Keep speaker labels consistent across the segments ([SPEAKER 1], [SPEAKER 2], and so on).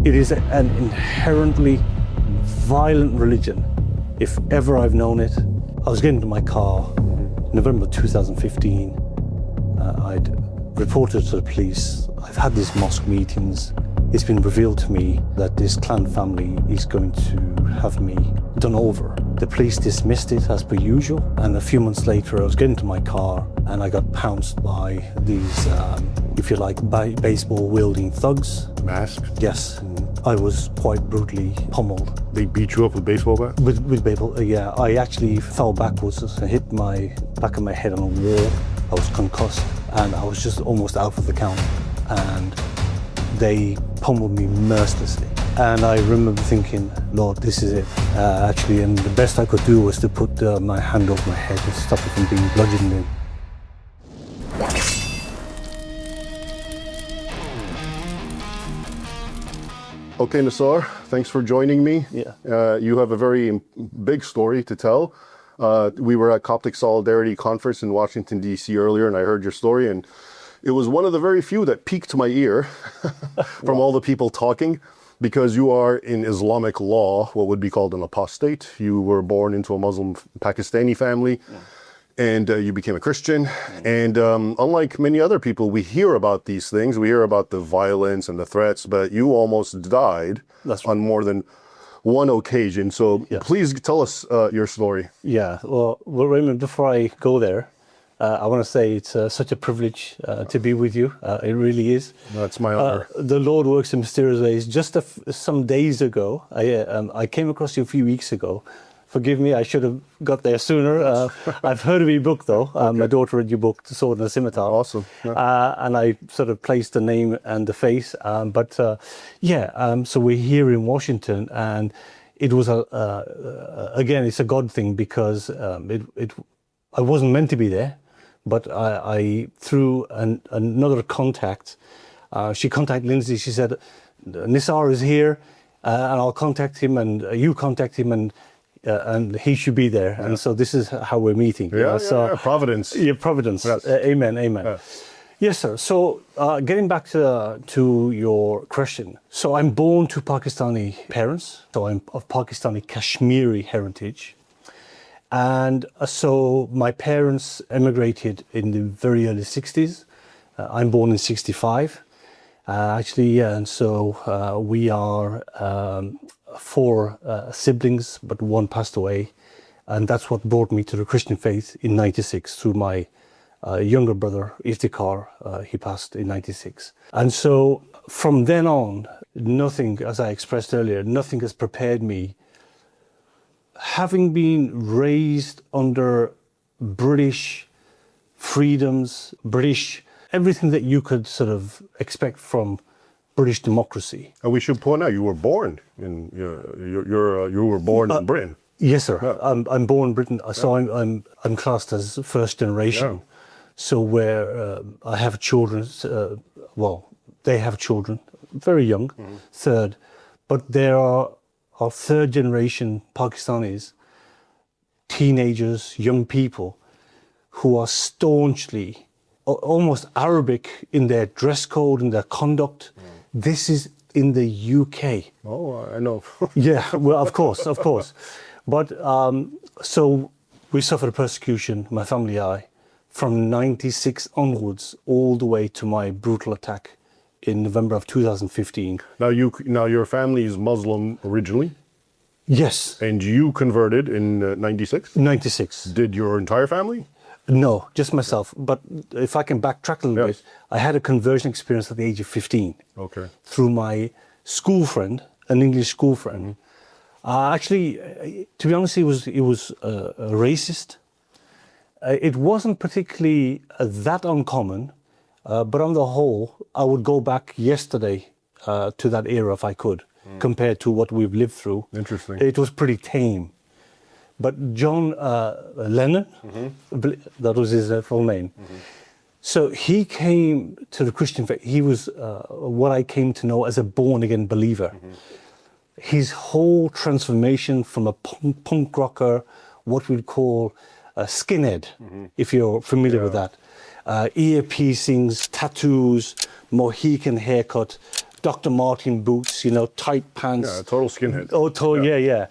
[SPEAKER 1] It is an inherently violent religion, if ever I've known it. I was getting into my car, November 2015. I'd reported to the police. I've had these mosque meetings. It's been revealed to me that this clan family is going to have me done over. The police dismissed it as per usual, and a few months later I was getting into my car and I got pounced by these, if you like, baseball-wielding thugs.
[SPEAKER 2] Masked?
[SPEAKER 1] Yes, I was quite brutally pummeled.
[SPEAKER 2] They beat you up with baseball bat?
[SPEAKER 1] With baseball, yeah. I actually fell backwards and hit my back of my head on a wall. I was concussed and I was just almost out of the count. And they pummeled me mercilessly. And I remember thinking, Lord, this is it. Actually, and the best I could do was to put my hand over my head and stop it from being bludgeoned in.
[SPEAKER 2] Okay, Nassar, thanks for joining me.
[SPEAKER 1] Yeah.
[SPEAKER 2] You have a very big story to tell. We were at Coptic Solidarity Conference in Washington, D.C. earlier, and I heard your story, and it was one of the very few that piqued my ear from all the people talking, because you are in Islamic law what would be called an apostate. You were born into a Muslim Pakistani family. Yeah. And you became a Christian. And unlike many other people, we hear about these things. We hear about the violence and the threats, but you almost died on more than one occasion. So please tell us your story.
[SPEAKER 1] Yeah, well, Raymond, before I go there, I want to say it's such a privilege to be with you. It really is.
[SPEAKER 2] That's my honor.
[SPEAKER 1] The Lord works in mysterious ways. Just some days ago, I came across you a few weeks ago. Forgive me, I should have got there sooner. I've heard of your book, though. My daughter read your book, The Sword and the Scimitar.
[SPEAKER 2] Awesome.
[SPEAKER 1] Yeah. And I sort of placed the name and the face. So we're here in Washington, and it was, again, it's a God thing, because I wasn't meant to be there, but I through another contact, she contacted Lindsay. She said, Nassar is here, and I'll contact him, and you contact him, and he should be there. Yeah. And so this is how we're meeting.
[SPEAKER 2] Providence.
[SPEAKER 1] Yeah, providence. Yes. Amen. Yes, sir. So getting back to your question. So I'm born to Pakistani parents. So I'm of Pakistani Kashmiri heritage. And so my parents emigrated in the very early 60s. I'm born in 65. And so we are 4 siblings, but one passed away. And that's what brought me to the Christian faith in 96 through my younger brother, Iftikhar. He passed in 96. And so from then on, nothing, as I expressed earlier, nothing has prepared me. Having been raised under British freedoms, everything that you could sort of expect from British democracy.
[SPEAKER 2] And we should point out, you were born in you were born in Britain.
[SPEAKER 1] Yes, sir. Yeah. I'm born in Britain, so I'm classed as first generation. Yeah. So where I have children, they have children, very young, third, but there are third generation Pakistanis, teenagers, young people, who are staunchly, almost Arabic in their dress code and their conduct. This is in the UK.
[SPEAKER 2] Oh, I know.
[SPEAKER 1] Yeah, well, of course. But so we suffered persecution, my family and I, from 96 onwards, all the way to my brutal attack in November of 2015.
[SPEAKER 2] Now your family is Muslim originally?
[SPEAKER 1] Yes.
[SPEAKER 2] And you converted in 96?
[SPEAKER 1] 96.
[SPEAKER 2] Did your entire family?
[SPEAKER 1] No, just myself. But if I can backtrack a little bit, I had a conversion experience at the age of 15.
[SPEAKER 2] Okay.
[SPEAKER 1] Through my school friend, an English school friend. Actually, to be honest, he was a racist. It wasn't particularly that uncommon, but on the whole, I would go back yesterday to that era if I could, compared to what we've lived through.
[SPEAKER 2] Interesting.
[SPEAKER 1] It was pretty tame. But John Lennon, that was his full name. So he came to the Christian faith. He was what I came to know as a born-again believer. His whole transformation from a punk rocker, what we'd call a skinhead, if you're familiar with that. Ear piercings, tattoos, Mohican haircut, Dr. Martin boots, tight pants.
[SPEAKER 2] Yeah, total skinhead.
[SPEAKER 1] Yeah.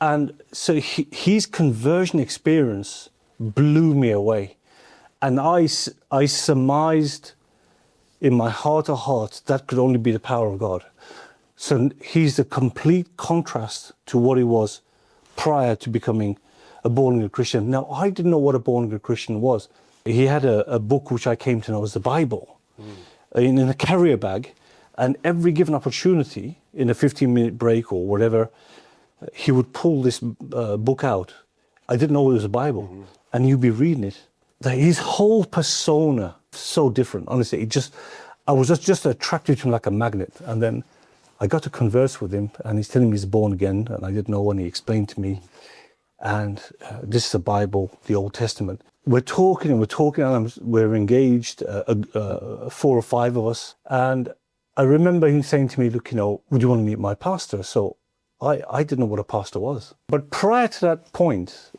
[SPEAKER 1] And so his conversion experience blew me away. And I surmised in my heart of hearts that could only be the power of God. So he's the complete contrast to what he was prior to becoming a born-again Christian. Now, I didn't know what a born-again Christian was. He had a book which I came to know as the Bible in a carrier bag, and every given opportunity, in a 15-minute break or whatever, he would pull this book out. I didn't know it was a Bible, and you'd be reading it. His whole persona, so different. Honestly, I was just attracted to him like a magnet. And then I got to converse with him, and he's telling me he's born again, and I didn't know when he explained to me. And this is the Bible, the Old Testament. We're talking, and we're engaged, 4 or 5 of us. And I remember him saying to me, look, would you want to meet my pastor? So I didn't know what a pastor was. But prior to that point,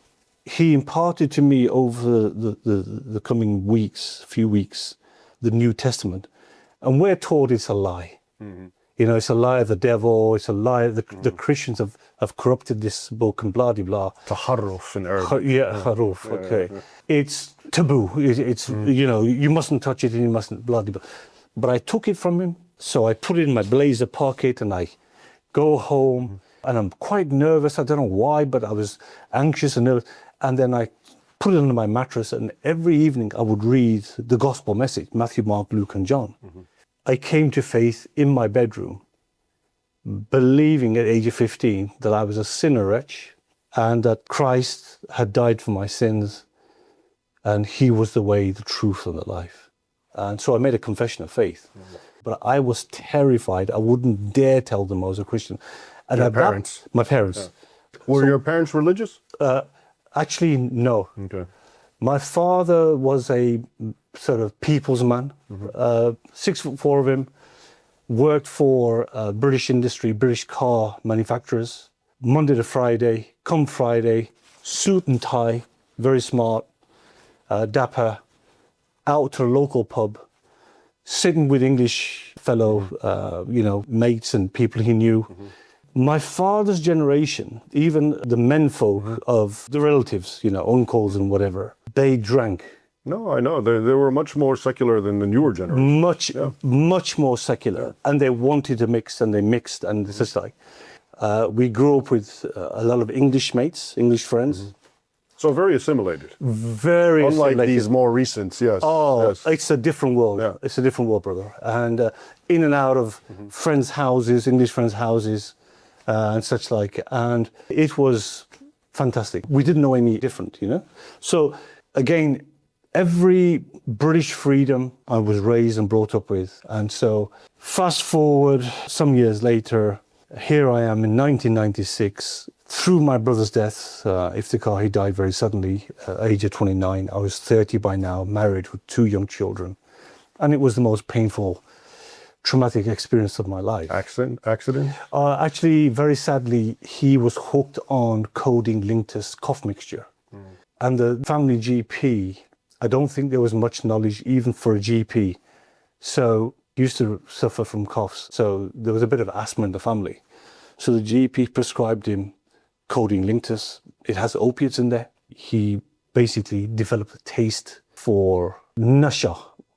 [SPEAKER 1] he imparted to me over the coming few weeks, the New Testament. And we're taught it's a lie. Mm-hmm. It's a lie of the devil. It's a lie. The Christians have corrupted this book and blah, blah, blah.
[SPEAKER 2] Taharruf in Arabic.
[SPEAKER 1] Haruf, okay. Yeah. It's taboo. It's you mustn't touch it and you mustn't blah, blah, blah. But I took it from him. So I put it in my blazer pocket and I go home and I'm quite nervous. I don't know why, but I was anxious and nervous. And then I put it under my mattress, and every evening I would read the gospel message, Matthew, Mark, Luke, and John. Mm-hmm. I came to faith in my bedroom, believing at age of 15 that I was a sinner wretch and that Christ had died for my sins and he was the way, the truth, and the life. And so I made a confession of faith. Mm-hmm. But I was terrified. I wouldn't dare tell them I was a Christian. And
[SPEAKER 2] your parents?
[SPEAKER 1] My parents.
[SPEAKER 2] Yeah. Were your parents religious?
[SPEAKER 1] Actually, no.
[SPEAKER 2] Okay.
[SPEAKER 1] My father was a sort of people's man, 6'4" of him, worked for British industry, British car manufacturers, Monday to Friday, come Friday, suit and tie, very smart, dapper, out to a local pub, sitting with English fellow, mates and people he knew. Mm-hmm. My father's generation, even the menfolk of the relatives, uncles and whatever, they drank.
[SPEAKER 2] No, I know. They were much more secular than the newer generation.
[SPEAKER 1] Much more secular. Yeah. And they wanted to mix, and they mixed. And it's just like, we grew up with a lot of English mates, English friends. Mm-hmm.
[SPEAKER 2] So very assimilated.
[SPEAKER 1] Very
[SPEAKER 2] Unlike
[SPEAKER 1] assimilated.
[SPEAKER 2] These more recent, yes.
[SPEAKER 1] Oh,
[SPEAKER 2] yes.
[SPEAKER 1] It's a different world. Yeah. It's a different world, brother. And in and out of friends' houses, English friends' houses, and such like. And it was fantastic. We didn't know any different, So again, every British freedom I was raised and brought up with. And so fast forward some years later, here I am in 1996. Through my brother's death, Iftikhar, he died very suddenly, age of 29. I was 30 by now, married with 2 young children. And it was the most painful, traumatic experience of my life.
[SPEAKER 2] Accident?
[SPEAKER 1] Actually, very sadly, he was hooked on codeine Linctus cough mixture. Mm. And the family GP, I don't think there was much knowledge even for a GP. So he used to suffer from coughs. So there was a bit of asthma in the family. So the GP prescribed him codeine Linctus. It has opiates in there. He basically developed a taste for nasha,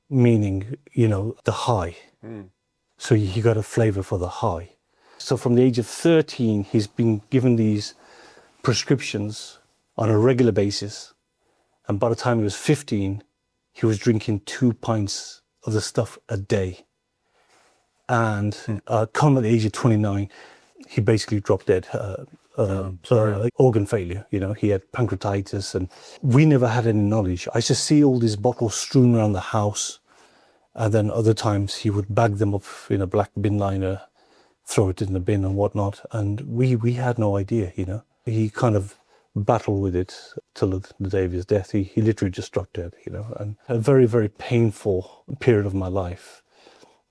[SPEAKER 1] meaning, the high. Mm. So he got a flavor for the high. So from the age of 13, he's been given these prescriptions on a regular basis. And by the time he was 15, he was drinking 2 pints of the stuff a day. And come at the age of 29, he basically dropped dead. Organ failure, he had pancreatitis, and we never had any knowledge. I just see all these bottles strewn around the house. And then other times he would bag them up in a black bin liner, throw it in the bin and whatnot. And we had no idea, He kind of battled with it till the day of his death. He literally just struck dead, And a very, very painful period of my life.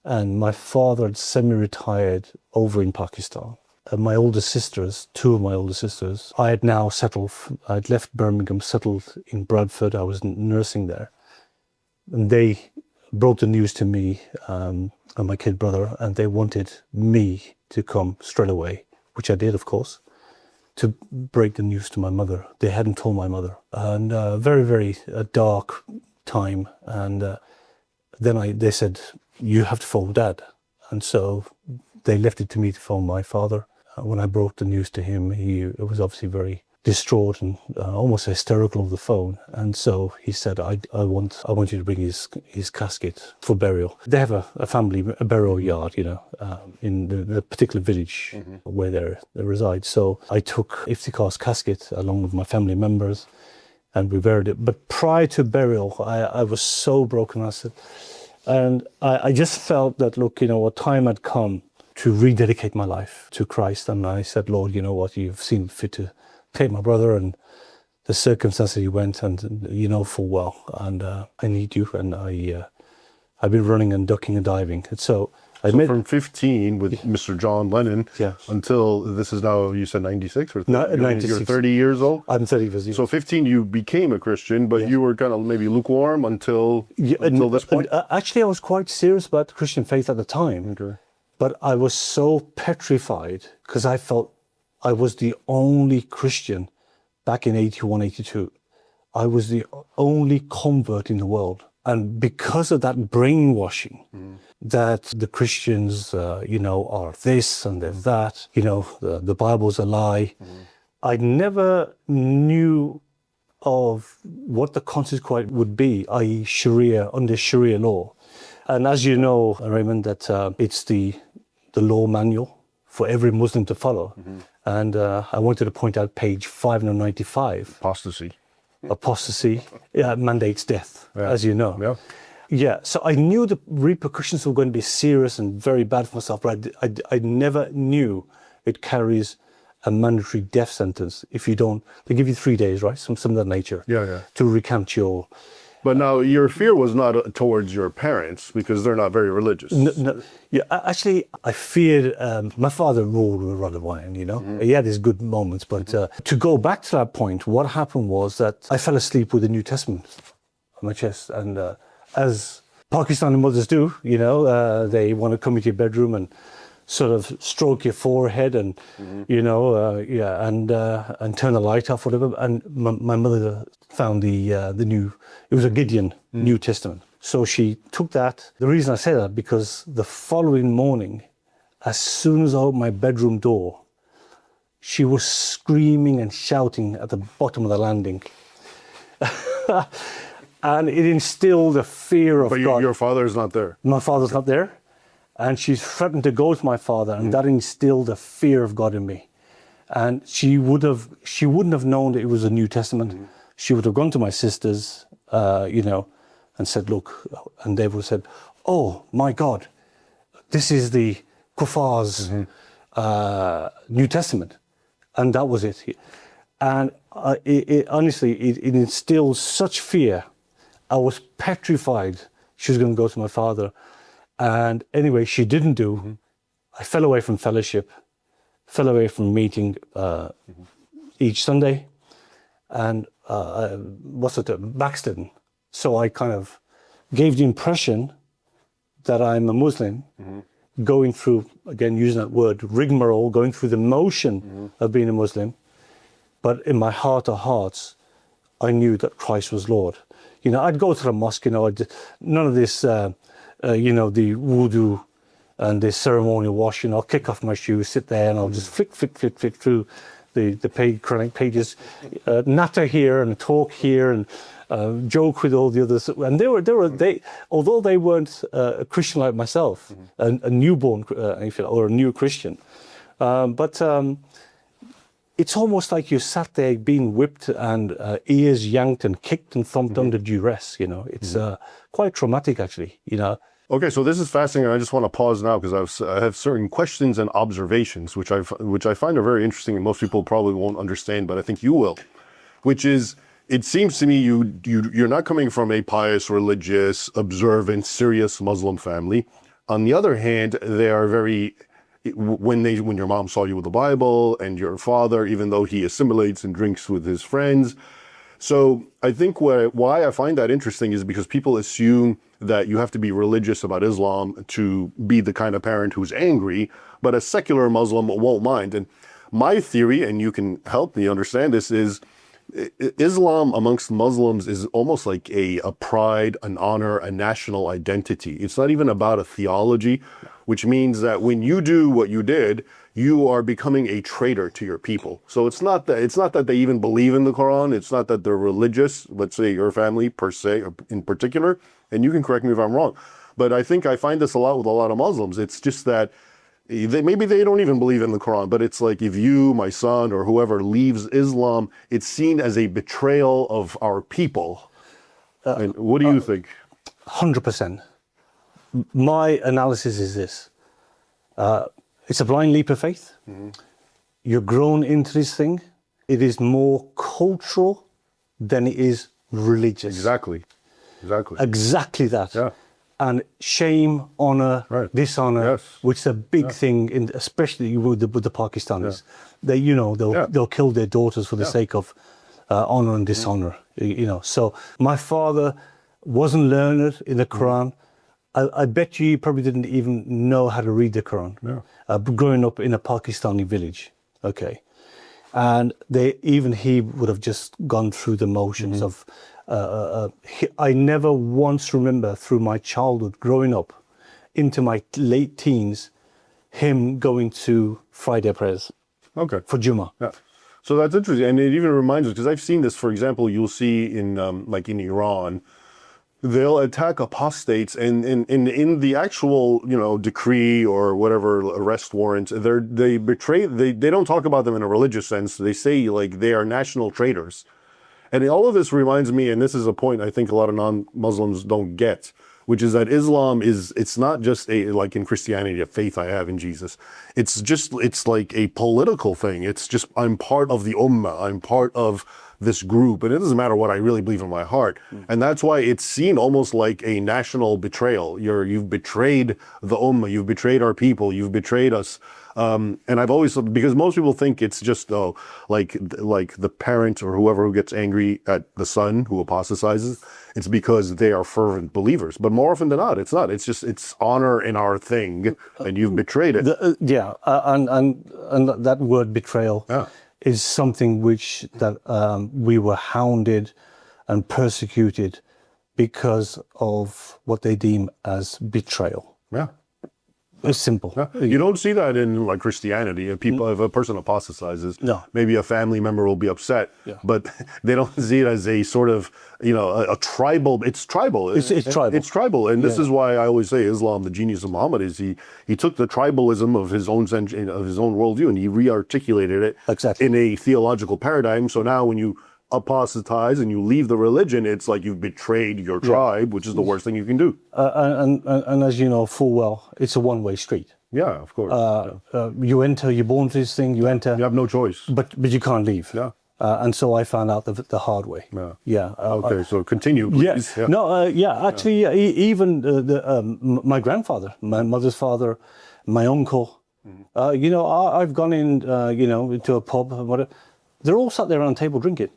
[SPEAKER 1] And my father had semi-retired over in Pakistan. And my older sisters, 2 of my older sisters, I had now settled. I'd left Birmingham, settled in Bradford. I was nursing there. And they brought the news to me and my kid brother, and they wanted me to come straight away, which I did, of course, to break the news to my mother. They hadn't told my mother, and very, very dark time. And then they said, you have to phone Dad. And so they left it to me to phone my father. When I broke the news to him, he was obviously very distraught and almost hysterical over the phone. And so he said, I want you to bring his casket for burial. They have a family burial yard, in the particular village where they reside. So I took Iftikhar's casket along with my family members, and we buried it. But prior to burial, I was so broken. I just felt that, look, what time had come to rededicate my life to Christ. And I said, Lord, you know what, you've seen fit to take my brother, and the circumstances he went, and you know full well, and I need you, and I've been running and ducking and diving. And so
[SPEAKER 2] from 15 with Mr. John Lennon
[SPEAKER 1] Yeah.
[SPEAKER 2] until this is now, you said 96 or 30?
[SPEAKER 1] No, 96.
[SPEAKER 2] You're 30 years old?
[SPEAKER 1] I'm 30 years old.
[SPEAKER 2] So 15, you became a Christian, but you were kind of maybe lukewarm until this point?
[SPEAKER 1] Actually, I was quite serious about the Christian faith at the time.
[SPEAKER 2] Okay.
[SPEAKER 1] But I was so petrified because I felt I was the only Christian back in 81, 82. I was the only convert in the world. And because of that brainwashing, that the Christians, are this and they're that, the Bible's a lie, I never knew of what the consequence would be, i.e. Sharia, under Sharia law. And as you know, Raymond, that it's the law manual for every Muslim to follow. And I wanted to point out page 595. Apostasy mandates death, as you know.
[SPEAKER 2] Yeah.
[SPEAKER 1] Yeah, so I knew the repercussions were going to be serious and very bad for myself, but I never knew it carries a mandatory death sentence if you don't. They give you 3 days, right? Some of that nature.
[SPEAKER 2] Yeah.
[SPEAKER 1] To recount your.
[SPEAKER 2] But now your fear was not towards your parents because they're not very religious.
[SPEAKER 1] No, yeah, actually, I feared. My father ruled with a rod of iron. He had his good moments, but to go back to that point, what happened was that I fell asleep with the New Testament on my chest, and as Pakistani mothers do, they want to come into your bedroom and sort of stroke your forehead and and turn the light off, whatever. And my mother found the new. It was a Gideon New Testament. So she took that. The reason I say that, because the following morning, as soon as I opened my bedroom door, she was screaming and shouting at the bottom of the landing. And it instilled a fear of God.
[SPEAKER 2] But your father is not there.
[SPEAKER 1] My father's not there. And she threatened to go to my father, and that instilled a fear of God in me. And she wouldn't have known that it was a New Testament. She would have gone to my sisters, and said, look, and they would have said, oh my God, this is the Kuffar's New Testament. And that was it. And honestly, it instilled such fear. I was petrified she was going to go to my father. And anyway, she didn't do. I fell away from fellowship, fell away from meeting each Sunday, and backslidden. So I kind of gave the impression that I'm a Muslim, going through, again, using that word, rigmarole, going through the motion of being a Muslim. But in my heart of hearts, I knew that Christ was Lord. I'd go to the mosque, none of this, the wudu and the ceremonial washing. I'll kick off my shoes, sit there, and I'll just flick through the Quranic pages, natter here and talk here and joke with all the others. And they although they weren't a Christian like myself, a newborn, or a new Christian, but it's almost like you sat there being whipped and ears yanked and kicked and thumped under duress. It's quite traumatic, actually.
[SPEAKER 2] Okay, so this is fascinating. I just want to pause now because I have certain questions and observations which I find are very interesting, and most people probably won't understand, but I think you will. Which is, it seems to me you're not coming from a pious, religious, observant, serious Muslim family. On the other hand, they are very. When your mom saw you with the Bible, and your father, even though he assimilates and drinks with his friends. So I think why I find that interesting is because people assume that you have to be religious about Islam to be the kind of parent who's angry, but a secular Muslim won't mind. And my theory, and you can help me understand this, is Islam amongst Muslims is almost like a pride, an honor, a national identity. It's not even about a theology, which means that when you do what you did, you are becoming a traitor to your people. So it's not that they even believe in the Quran. It's not that they're religious. Let's say your family per se, or in particular, and you can correct me if I'm wrong. But I think I find this a lot with a lot of Muslims. It's just that maybe they don't even believe in the Quran, but it's like if you, my son, or whoever leaves Islam, it's seen as a betrayal of our people. And what do you think?
[SPEAKER 1] 100%. My analysis is this. It's a blind leap of faith. You're grown into this thing. It is more cultural than it is religious.
[SPEAKER 2] Exactly.
[SPEAKER 1] Exactly that.
[SPEAKER 2] Yeah.
[SPEAKER 1] And shame, honor,
[SPEAKER 2] Right.
[SPEAKER 1] dishonor,
[SPEAKER 2] Yes.
[SPEAKER 1] which is a big thing, especially with the Pakistanis. They, they'll kill their daughters for the sake of honor and dishonor. So my father wasn't learned in the Quran. I bet you he probably didn't even know how to read the Quran. Growing up in a Pakistani village, okay, and he would have just gone through the motions of. I never once remember through my childhood, growing up, into my late teens, him going to Friday prayers.
[SPEAKER 2] Okay.
[SPEAKER 1] For Jummah.
[SPEAKER 2] Yeah. So that's interesting, and it even reminds us because I've seen this. For example, you'll see in like in Iran. They'll attack apostates, and in the actual decree or whatever arrest warrant, they don't talk about them in a religious sense. They say like they are national traitors, and all of this reminds me, and this is a point I think a lot of non-Muslims don't get, which is that Islam it's not just like in Christianity a faith I have in Jesus. It's like a political thing. It's just I'm part of the ummah. I'm part of this group, and it doesn't matter what I really believe in my heart. And that's why it's seen almost like a national betrayal. You've betrayed the ummah, you've betrayed our people, you've betrayed us. And I've always, because most people think it's just like the parent or whoever who gets angry at the son who apostatizes, it's because they are fervent believers. But more often than not, it's not. It's just it's honor in our thing, and you've betrayed it.
[SPEAKER 1] And that word betrayal. Is something that we were hounded and persecuted because of what they deem as betrayal.
[SPEAKER 2] Yeah.
[SPEAKER 1] It's simple.
[SPEAKER 2] Yeah. You don't see that in like Christianity. If a person apostatizes, maybe a family member will be upset, but they don't see it as a sort of, a tribal. It's tribal.
[SPEAKER 1] It's tribal.
[SPEAKER 2] It's tribal. And this is why I always say Islam, the genius of Muhammad, is he took the tribalism of his own worldview and he re-articulated it in a theological paradigm. So now when you apostatize and you leave the religion, it's like you've betrayed your tribe, which is the worst thing you can do.
[SPEAKER 1] And as you know full well, it's a one-way street.
[SPEAKER 2] Yeah, of course.
[SPEAKER 1] You're born to this thing, you enter.
[SPEAKER 2] You have no choice.
[SPEAKER 1] But you can't leave.
[SPEAKER 2] Yeah.
[SPEAKER 1] And so I found out the hard way.
[SPEAKER 2] Okay, so continue, please.
[SPEAKER 1] Actually, even my grandfather, my mother's father, my uncle, I've gone into a pub and whatever. They're all sat there around the table drinking.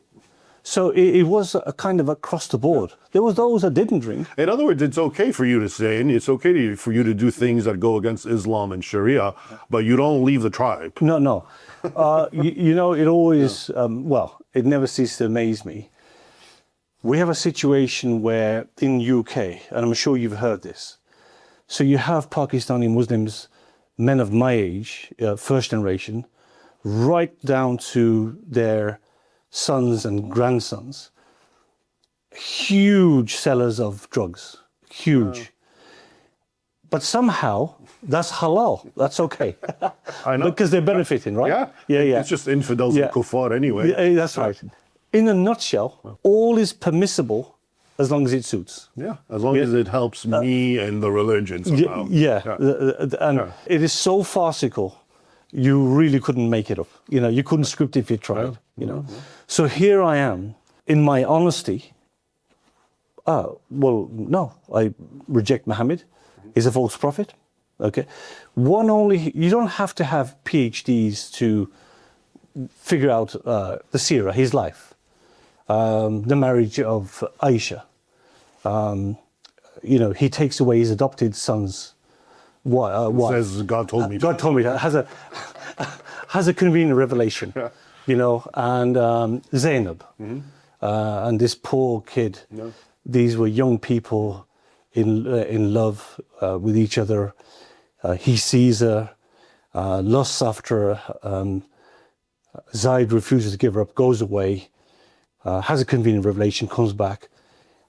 [SPEAKER 1] So it was a kind of across the board. There was those that didn't drink.
[SPEAKER 2] In other words, it's okay for you to say, and it's okay for you to do things that go against Islam and Sharia, but you don't leave the tribe.
[SPEAKER 1] No. It always, it never ceases to amaze me. We have a situation where in UK, and I'm sure you've heard this, so you have Pakistani Muslims, men of my age, first generation, right down to their sons and grandsons, huge sellers of drugs, huge. But somehow that's halal. That's okay.
[SPEAKER 2] I know.
[SPEAKER 1] Because they're benefiting, right?
[SPEAKER 2] Yeah. It's just infidels and kuffar anyway.
[SPEAKER 1] Yeah, that's right. In a nutshell, all is permissible as long as it suits.
[SPEAKER 2] Yeah, as long as it helps me and the religion somehow.
[SPEAKER 1] It is so farcical. You really couldn't make it up. You couldn't script it if you tried. So here I am, in my honesty. No, I reject Muhammad. He's a false prophet. Okay, you don't have to have PhDs to figure out the seerah, his life, the marriage of Aisha. he takes away his adopted son's wife.
[SPEAKER 2] Says God told me.
[SPEAKER 1] God told me that has a convenient revelation, and Zainab, and this poor kid.
[SPEAKER 2] No.
[SPEAKER 1] These were young people in love with each other. He sees her, lusts after her. Zaid refuses to give her up, goes away, has a convenient revelation, comes back,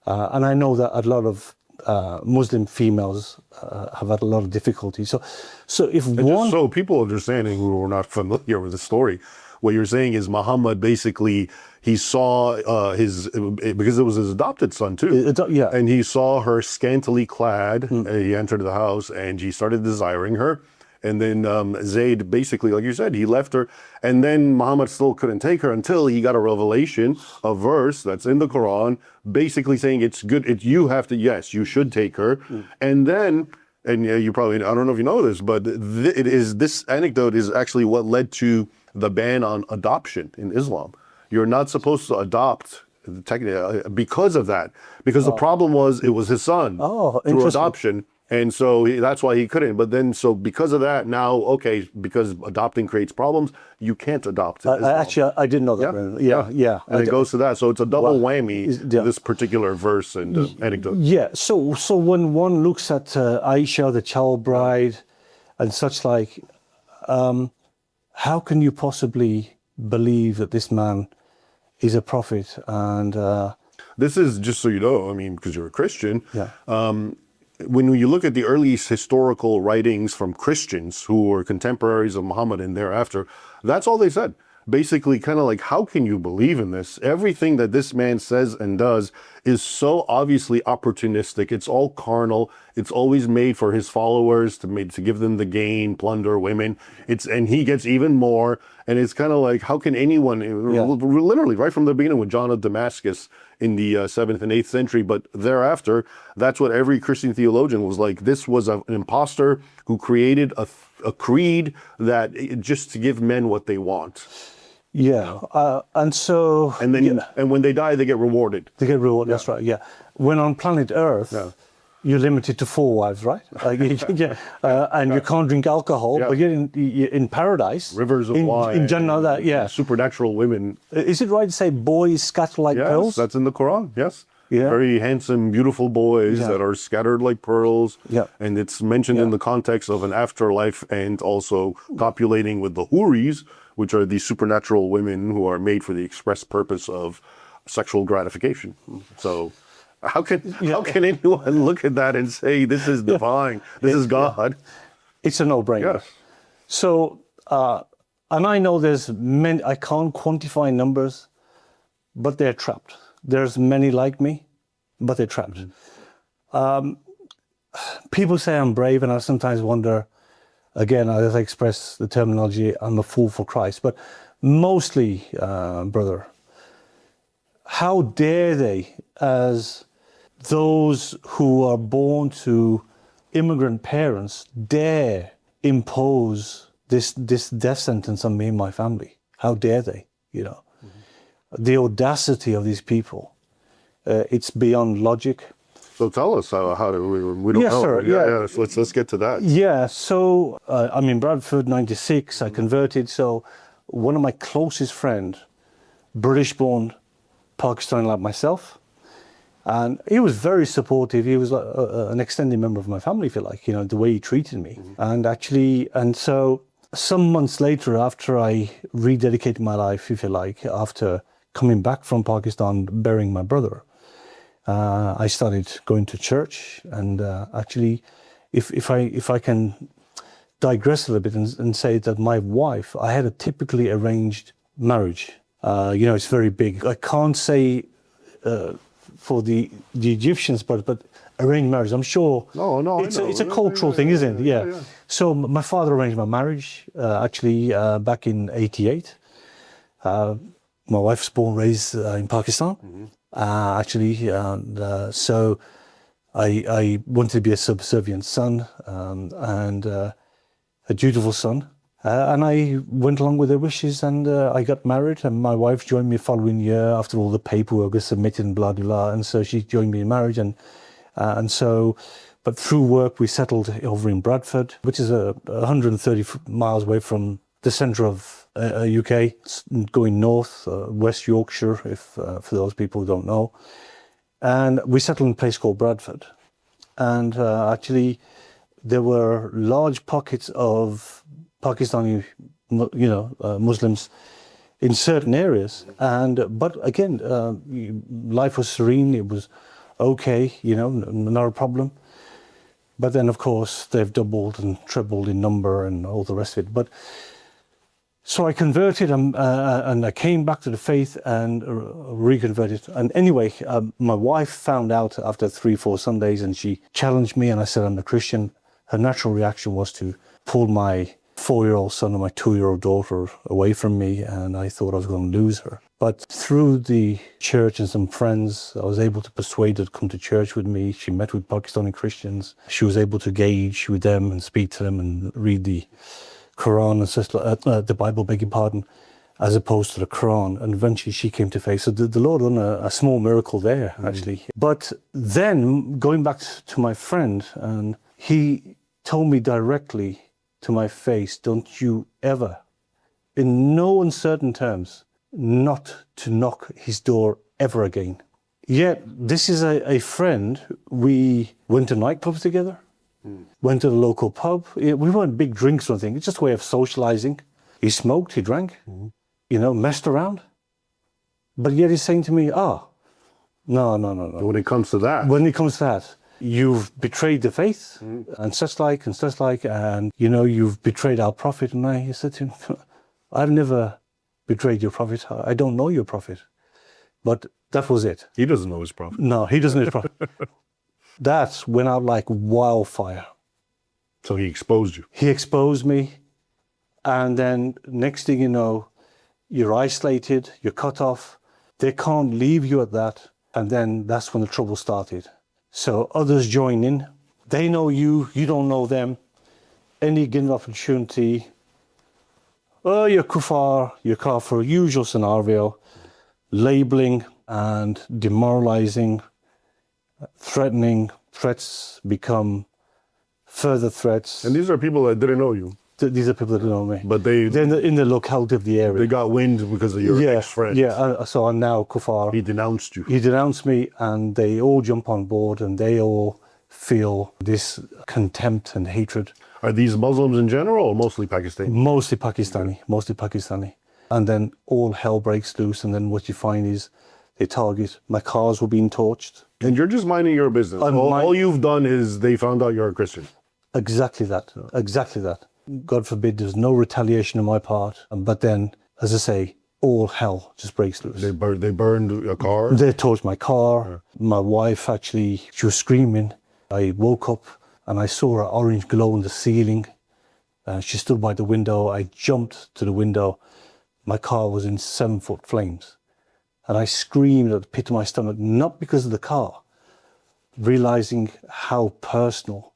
[SPEAKER 1] and I know that a lot of Muslim females have had a lot of difficulty. So if
[SPEAKER 2] And
[SPEAKER 1] one,
[SPEAKER 2] just so people understanding who are not familiar with the story, what you're saying is Muhammad basically, he saw because it was his adopted son too.
[SPEAKER 1] Yeah.
[SPEAKER 2] And he saw her scantily clad. He entered the house and he started desiring her. And then Zayd basically, like you said, he left her. And then Muhammad still couldn't take her until he got a revelation, a verse that's in the Quran, basically saying it's good. You should take her. And then, you probably, I don't know if you know this, but this anecdote is actually what led to the ban on adoption in Islam. You're not supposed to adopt because of that. Because the problem was it was his son through
[SPEAKER 1] interesting.
[SPEAKER 2] adoption. And so that's why he couldn't. But then, so because of that, now, because adopting creates problems, you can't adopt it.
[SPEAKER 1] Actually, I didn't know that. Yeah.
[SPEAKER 2] And it goes to that. So it's a double whammy,
[SPEAKER 1] Yeah.
[SPEAKER 2] this particular verse and anecdote.
[SPEAKER 1] Yeah. So when one looks at Aisha, the child bride, and such like, how can you possibly believe that this man is a prophet? And
[SPEAKER 2] This is, just so you know, I mean, because you're a Christian,
[SPEAKER 1] Yeah.
[SPEAKER 2] When you look at the earliest historical writings from Christians who were contemporaries of Muhammad and thereafter, that's all they said. Basically, kind of like, how can you believe in this? Everything that this man says and does is so obviously opportunistic. It's all carnal. It's always made for his followers to give them the gain, plunder women. And he gets even more. And it's kind of like, how can anyone, literally right from the beginning with John of Damascus in the 7th and 8th century, but thereafter, that's what every Christian theologian was like. This was an imposter who created a creed that just to give men what they want.
[SPEAKER 1] yeah, and so
[SPEAKER 2] And then, and when they die, they get rewarded.
[SPEAKER 1] they get rewarded. That's right. Yeah, when on planet Earth, you're limited to 4 wives, right? And you can't drink alcohol, but you're in paradise.
[SPEAKER 2] Rivers of wine.
[SPEAKER 1] In Jannah,
[SPEAKER 2] Supernatural women.
[SPEAKER 1] Is it right to say boys scatter like
[SPEAKER 2] Yes,
[SPEAKER 1] pearls?
[SPEAKER 2] that's in the Quran. Yes.
[SPEAKER 1] Yeah.
[SPEAKER 2] Very handsome, beautiful boys
[SPEAKER 1] Yeah.
[SPEAKER 2] that are scattered like pearls.
[SPEAKER 1] Yeah.
[SPEAKER 2] And it's mentioned in the context of an afterlife and also copulating with the Huris, which are the supernatural women who are made for the express purpose of sexual gratification. So how can anyone look at that and say this is divine, this is God?
[SPEAKER 1] It's a no-brainer.
[SPEAKER 2] Yes.
[SPEAKER 1] So, and I know there's many, I can't quantify numbers, but they're trapped. There's many like me, but they're trapped. People say I'm brave, and I sometimes wonder, again, as I express the terminology, I'm a fool for Christ. But mostly, brother, how dare they, as those who are born to immigrant parents, dare impose this death sentence on me and my family? How dare they? The audacity of these people, it's beyond logic.
[SPEAKER 2] So tell us how do we don't
[SPEAKER 1] Yes,
[SPEAKER 2] know.
[SPEAKER 1] sir, yeah.
[SPEAKER 2] So let's get to that.
[SPEAKER 1] Yeah, so I'm in Bradford, 96, I converted. So one of my closest friends, British-born Pakistani like myself, and he was very supportive. He was an extended member of my family, if you like, the way he treated me. And so some months later, after I rededicated my life, if you like, after coming back from Pakistan, burying my brother, I started going to church. And actually, if I can digress a little bit and say that my wife, I had a typically arranged marriage. It's very big. I can't say for the Egyptians, but arranged marriage, I'm sure.
[SPEAKER 2] No,
[SPEAKER 1] it's a cultural thing, isn't it? Yeah. So my father arranged my marriage, actually back in '88. My wife's born, raised in Pakistan, actually. So I wanted to be a subservient son and a dutiful son. And I went along with their wishes, and I got married, and my wife joined me the following year after all the paperwork was submitted and blah, blah, blah. And so she joined me in marriage, and And so, but through work, we settled over in Bradford, which is 130 miles away from the centre of UK. It's going north, West Yorkshire, if for those people who don't know. And we settled in a place called Bradford. And actually, there were large pockets of Pakistani, Muslims in certain areas. But again, life was serene. It was okay, not a problem. But then, of course, they've doubled and tripled in number and all the rest of it. But so I converted and I came back to the faith and reconverted. And anyway, my wife found out after 3-4 Sundays and she challenged me and I said, I'm a Christian. Her natural reaction was to pull my 4-year-old son and my 2-year-old daughter away from me, and I thought I was going to lose her. But through the church and some friends, I was able to persuade her to come to church with me. She met with Pakistani Christians. She was able to engage with them and speak to them and read the Quran and the Bible, beg your pardon, as opposed to the Quran. And eventually she came to faith. So the Lord done a small miracle there, actually. But then going back to my friend, and he told me directly to my face, don't you ever, in no uncertain terms, not to knock his door ever again. Yet, this is a friend. We went to nightclubs together, went to the local pub. We weren't big drinks or anything. It's just a way of socializing. He smoked, he drank, messed around. But yet he's saying to me, no.
[SPEAKER 2] When it comes to that.
[SPEAKER 1] When it comes to that. You've betrayed the faith and such like, and you've betrayed our prophet. And I said to him, I've never betrayed your prophet. I don't know your prophet. But that was it.
[SPEAKER 2] He doesn't know his prophet.
[SPEAKER 1] No, he doesn't know his prophet. That went out like wildfire.
[SPEAKER 2] So he exposed you.
[SPEAKER 1] He exposed me. And then next thing you know, you're isolated, you're cut off. They can't leave you at that. And then that's when the trouble started. So others join in. They know you, you don't know them. Any given opportunity, you're kuffar, you're kafir, usual scenario, labeling and demoralizing, threatening. Threats become further threats.
[SPEAKER 2] And these are people that didn't know you.
[SPEAKER 1] These are people that don't know me.
[SPEAKER 2] But they're
[SPEAKER 1] in the locality of the area.
[SPEAKER 2] They got wind because of your ex-friend.
[SPEAKER 1] Yeah, so I'm now kuffar.
[SPEAKER 2] He denounced you.
[SPEAKER 1] He denounced me, and they all jump on board, and they all feel this contempt and hatred.
[SPEAKER 2] Are these Muslims in general or mostly Pakistani?
[SPEAKER 1] Mostly Pakistani. And then all hell breaks loose, and then what you find is they target. My cars were being torched.
[SPEAKER 2] And you're just minding your business. All you've done is they found out you're a Christian.
[SPEAKER 1] Exactly that. Exactly that. God forbid there's no retaliation on my part. But then, as I say, all hell just breaks loose.
[SPEAKER 2] They burned a car?
[SPEAKER 1] They torched my car. My wife actually, she was screaming. I woke up and I saw her orange glow in the ceiling. She stood by the window. I jumped to the window. My car was in 7-foot flames. And I screamed at the pit of my stomach, not because of the car, realizing how personal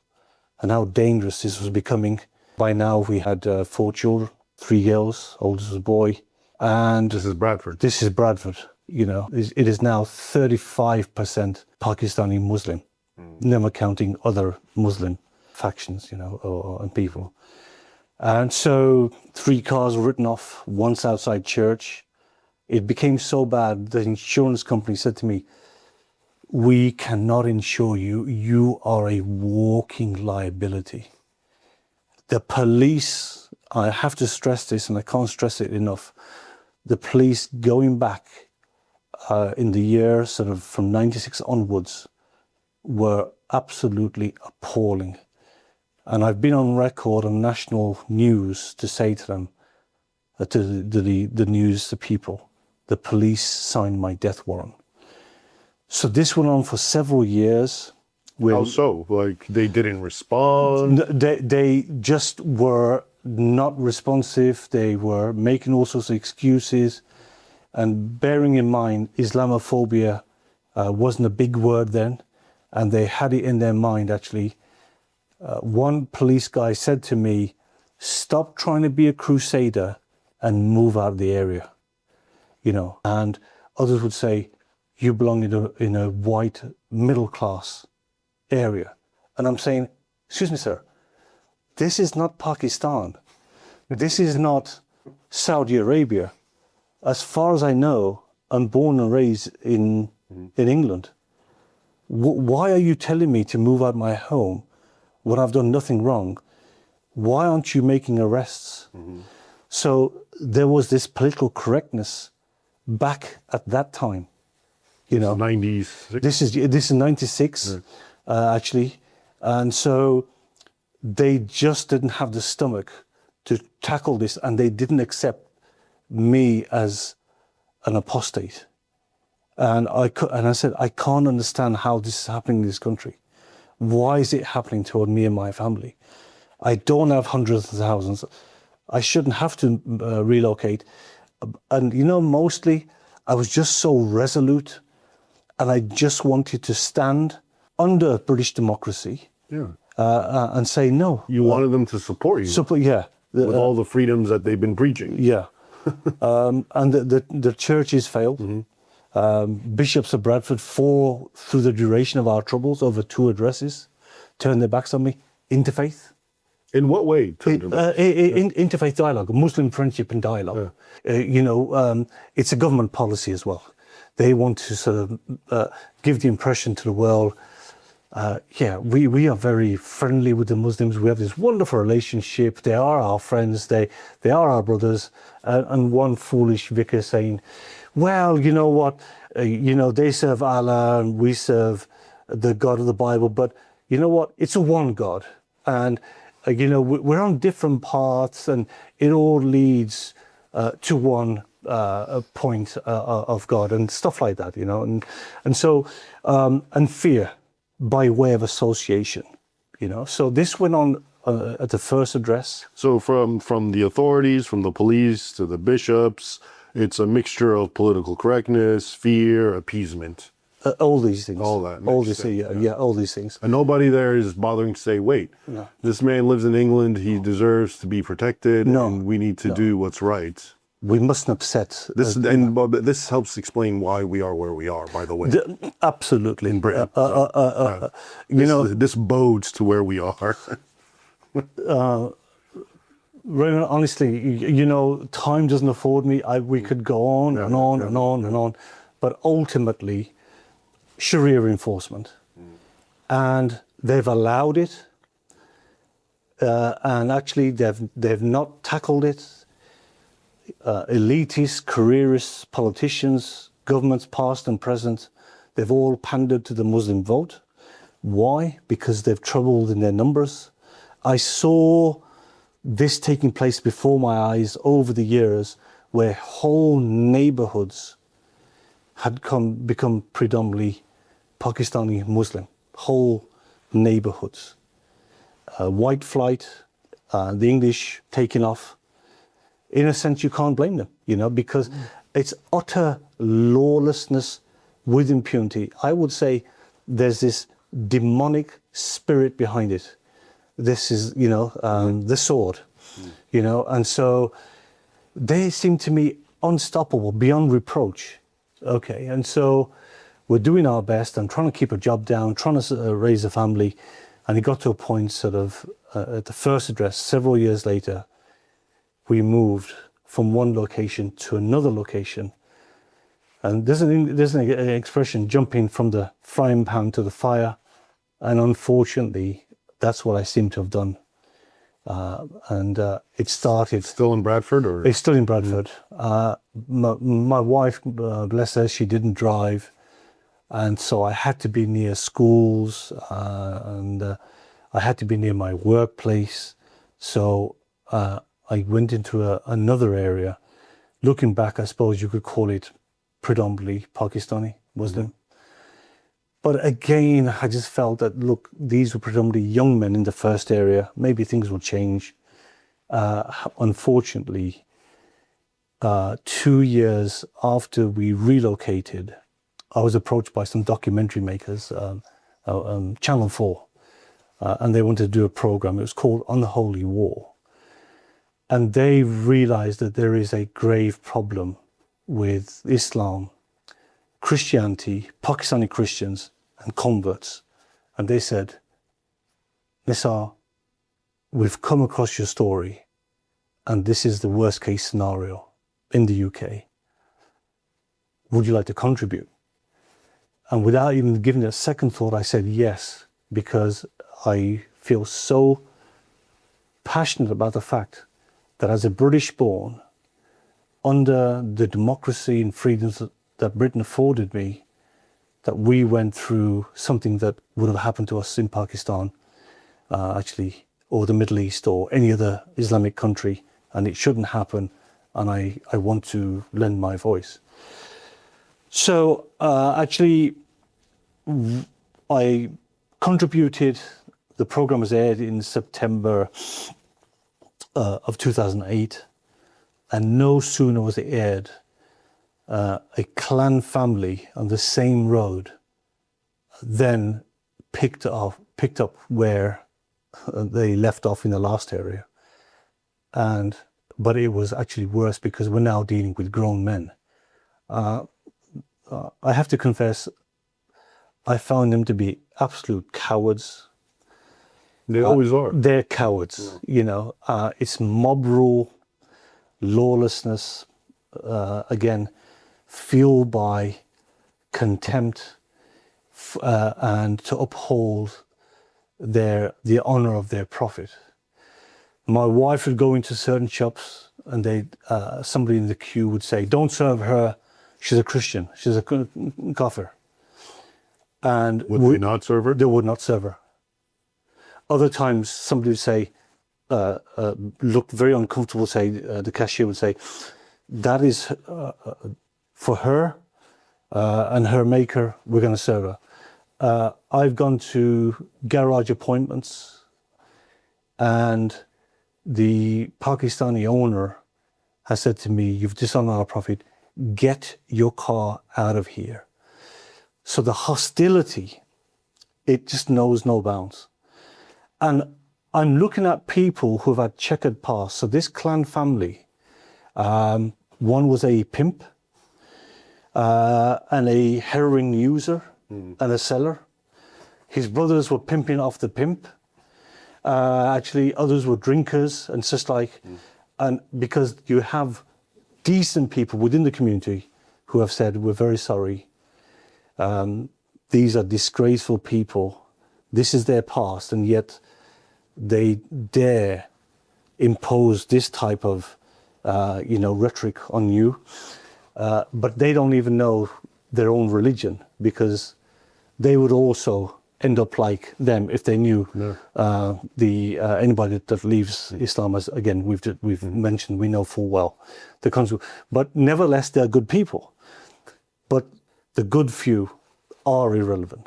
[SPEAKER 1] and how dangerous this was becoming. By now, we had 4 children, 3 girls, oldest was a boy. And
[SPEAKER 2] this is Bradford.
[SPEAKER 1] This is Bradford. It is now 35% Pakistani Muslim, never counting other Muslim factions, and people. And so 3 cars were written off, once outside church. It became so bad, the insurance company said to me, we cannot insure you. You are a walking liability. The police, I have to stress this and I can't stress it enough. The police going back in the year sort of from 96 onwards were absolutely appalling. And I've been on record on national news to say to them, to the news, the people, the police signed my death warrant. So this went on for several years.
[SPEAKER 2] How so? Like they didn't respond?
[SPEAKER 1] They just were not responsive. They were making all sorts of excuses. And bearing in mind, Islamophobia wasn't a big word then. And they had it in their mind, actually. One police guy said to me, stop trying to be a crusader and move out of the area. And others would say, you belong in a white middle class area. And I'm saying, excuse me, sir, this is not Pakistan. This is not Saudi Arabia. As far as I know, I'm born and raised in England. Why are you telling me to move out my home when I've done nothing wrong? Why aren't you making arrests? So there was this political correctness back at that time. You know,
[SPEAKER 2] 96.
[SPEAKER 1] this is 96, actually, and so they just didn't have the stomach to tackle this, and they didn't accept me as an apostate. And I said, I can't understand how this is happening in this country. Why is it happening toward me and my family? I don't have hundreds of thousands. I shouldn't have to relocate. And you know, mostly I was just so resolute, and I just wanted to stand under British democracy and say no.
[SPEAKER 2] You wanted them to support you
[SPEAKER 1] Yeah.
[SPEAKER 2] with all the freedoms that they've been preaching.
[SPEAKER 1] Yeah. And the churches failed. Bishops of Bradford, through the duration of our troubles over 2 addresses, turned their backs on me. Interfaith.
[SPEAKER 2] In what way?
[SPEAKER 1] Interfaith dialogue, Muslim friendship and dialogue. You know, it's a government policy as well. They want to sort of give the impression to the world, we are very friendly with the Muslims. We have this wonderful relationship. They are our friends. They are our brothers. And one foolish vicar saying, well, you know what? You know, they serve Allah and we serve the God of the Bible. But you know what? It's a one God. And, you know, we're on different paths, and it all leads to one point of God and stuff like that, you know. And so, and fear by way of association, you know. So this went on at the first address.
[SPEAKER 2] So from the authorities, from the police to the bishops, it's a mixture of political correctness, fear, appeasement.
[SPEAKER 1] All these things.
[SPEAKER 2] All that.
[SPEAKER 1] All these, all these things.
[SPEAKER 2] And nobody there is bothering to say, wait, this man lives in England, he deserves to be protected, and we need to do what's right.
[SPEAKER 1] We mustn't upset.
[SPEAKER 2] This helps explain why we are where we are, by the way.
[SPEAKER 1] Absolutely.
[SPEAKER 2] In Britain.
[SPEAKER 1] You know,
[SPEAKER 2] this bodes to where we are.
[SPEAKER 1] Raymond, honestly, you know, time doesn't afford me. We could go on and on and on and on. But ultimately, Sharia enforcement. And they've allowed it. And actually, they've not tackled it. Elitists, careerists, politicians, governments past and present, they've all pandered to the Muslim vote. Why? Because they've troubled in their numbers. I saw this taking place before my eyes over the years, where whole neighborhoods had become predominantly Pakistani Muslim, whole neighborhoods. White flight, the English taking off. In a sense, you can't blame them, you know, because it's utter lawlessness with impunity. I would say there's this demonic spirit behind it. This is, you know, the sword, you know, and so they seem to me unstoppable, beyond reproach. Okay, and so we're doing our best. I'm trying to keep a job down, trying to raise a family. And it got to a point sort of at the first address, several years later, we moved from one location to another location. And there's an expression, jumping from the frying pan to the fire. And unfortunately, that's what I seem to have done. It started...
[SPEAKER 2] Still in Bradford? Or?
[SPEAKER 1] It's still in Bradford. My wife, bless her, she didn't drive. And so I had to be near schools, and I had to be near my workplace. So I went into another area. Looking back, I suppose you could call it predominantly Pakistani Muslim. But again, I just felt that, look, these were predominantly young men in the first area. Maybe things will change. Unfortunately, 2 years after we relocated, I was approached by some documentary makers, Channel 4, and they wanted to do a program. It was called On the Holy War. And they realized that there is a grave problem with Islam, Christianity, Pakistani Christians, and converts. and they said, Nisar, we've come across your story, and this is the worst case scenario in the UK. Would you like to contribute? And without even giving it a second thought, I said yes, because I feel so passionate about the fact that as a British born, under the democracy and freedoms that Britain afforded me, that we went through something that would have happened to us in Pakistan, actually, or the Middle East or any other Islamic country, and it shouldn't happen, and I want to lend my voice. So actually, I contributed, the program was aired in September of 2008, and no sooner was it aired, a clan family on the same road then picked up where they left off in the last area. But it was actually worse because we're now dealing with grown men. I have to confess, I found them to be absolute cowards.
[SPEAKER 2] They always are.
[SPEAKER 1] They're cowards, you know. It's mob rule, lawlessness, again, fueled by contempt and to uphold the honor of their prophet. My wife would go into certain shops and somebody in the queue would say, "Don't serve her, she's a Christian, she's a kafir." And
[SPEAKER 2] Would they not serve her?
[SPEAKER 1] They would not serve her. Other times somebody would say, look very uncomfortable, say, the cashier would say, "That is for her and her maker, we're going to serve her." I've gone to garage appointments, and the Pakistani owner has said to me, "You've dishonored our prophet, get your car out of here." So the hostility, it just knows no bounds. And I'm looking at people who've had checkered past. So this clan family, one was a pimp and a heroin user and a seller. His brothers were pimping off the pimp. Actually, others were drinkers and such like. And because you have decent people within the community who have said, "We're very sorry. These are disgraceful people. This is their past," and yet they dare impose this type of, rhetoric on you. But they don't even know their own religion, because they would also end up like them if they knew anybody that leaves Islam, as again we've mentioned, we know full well the consequence. But nevertheless, they're good people. But the good few are irrelevant.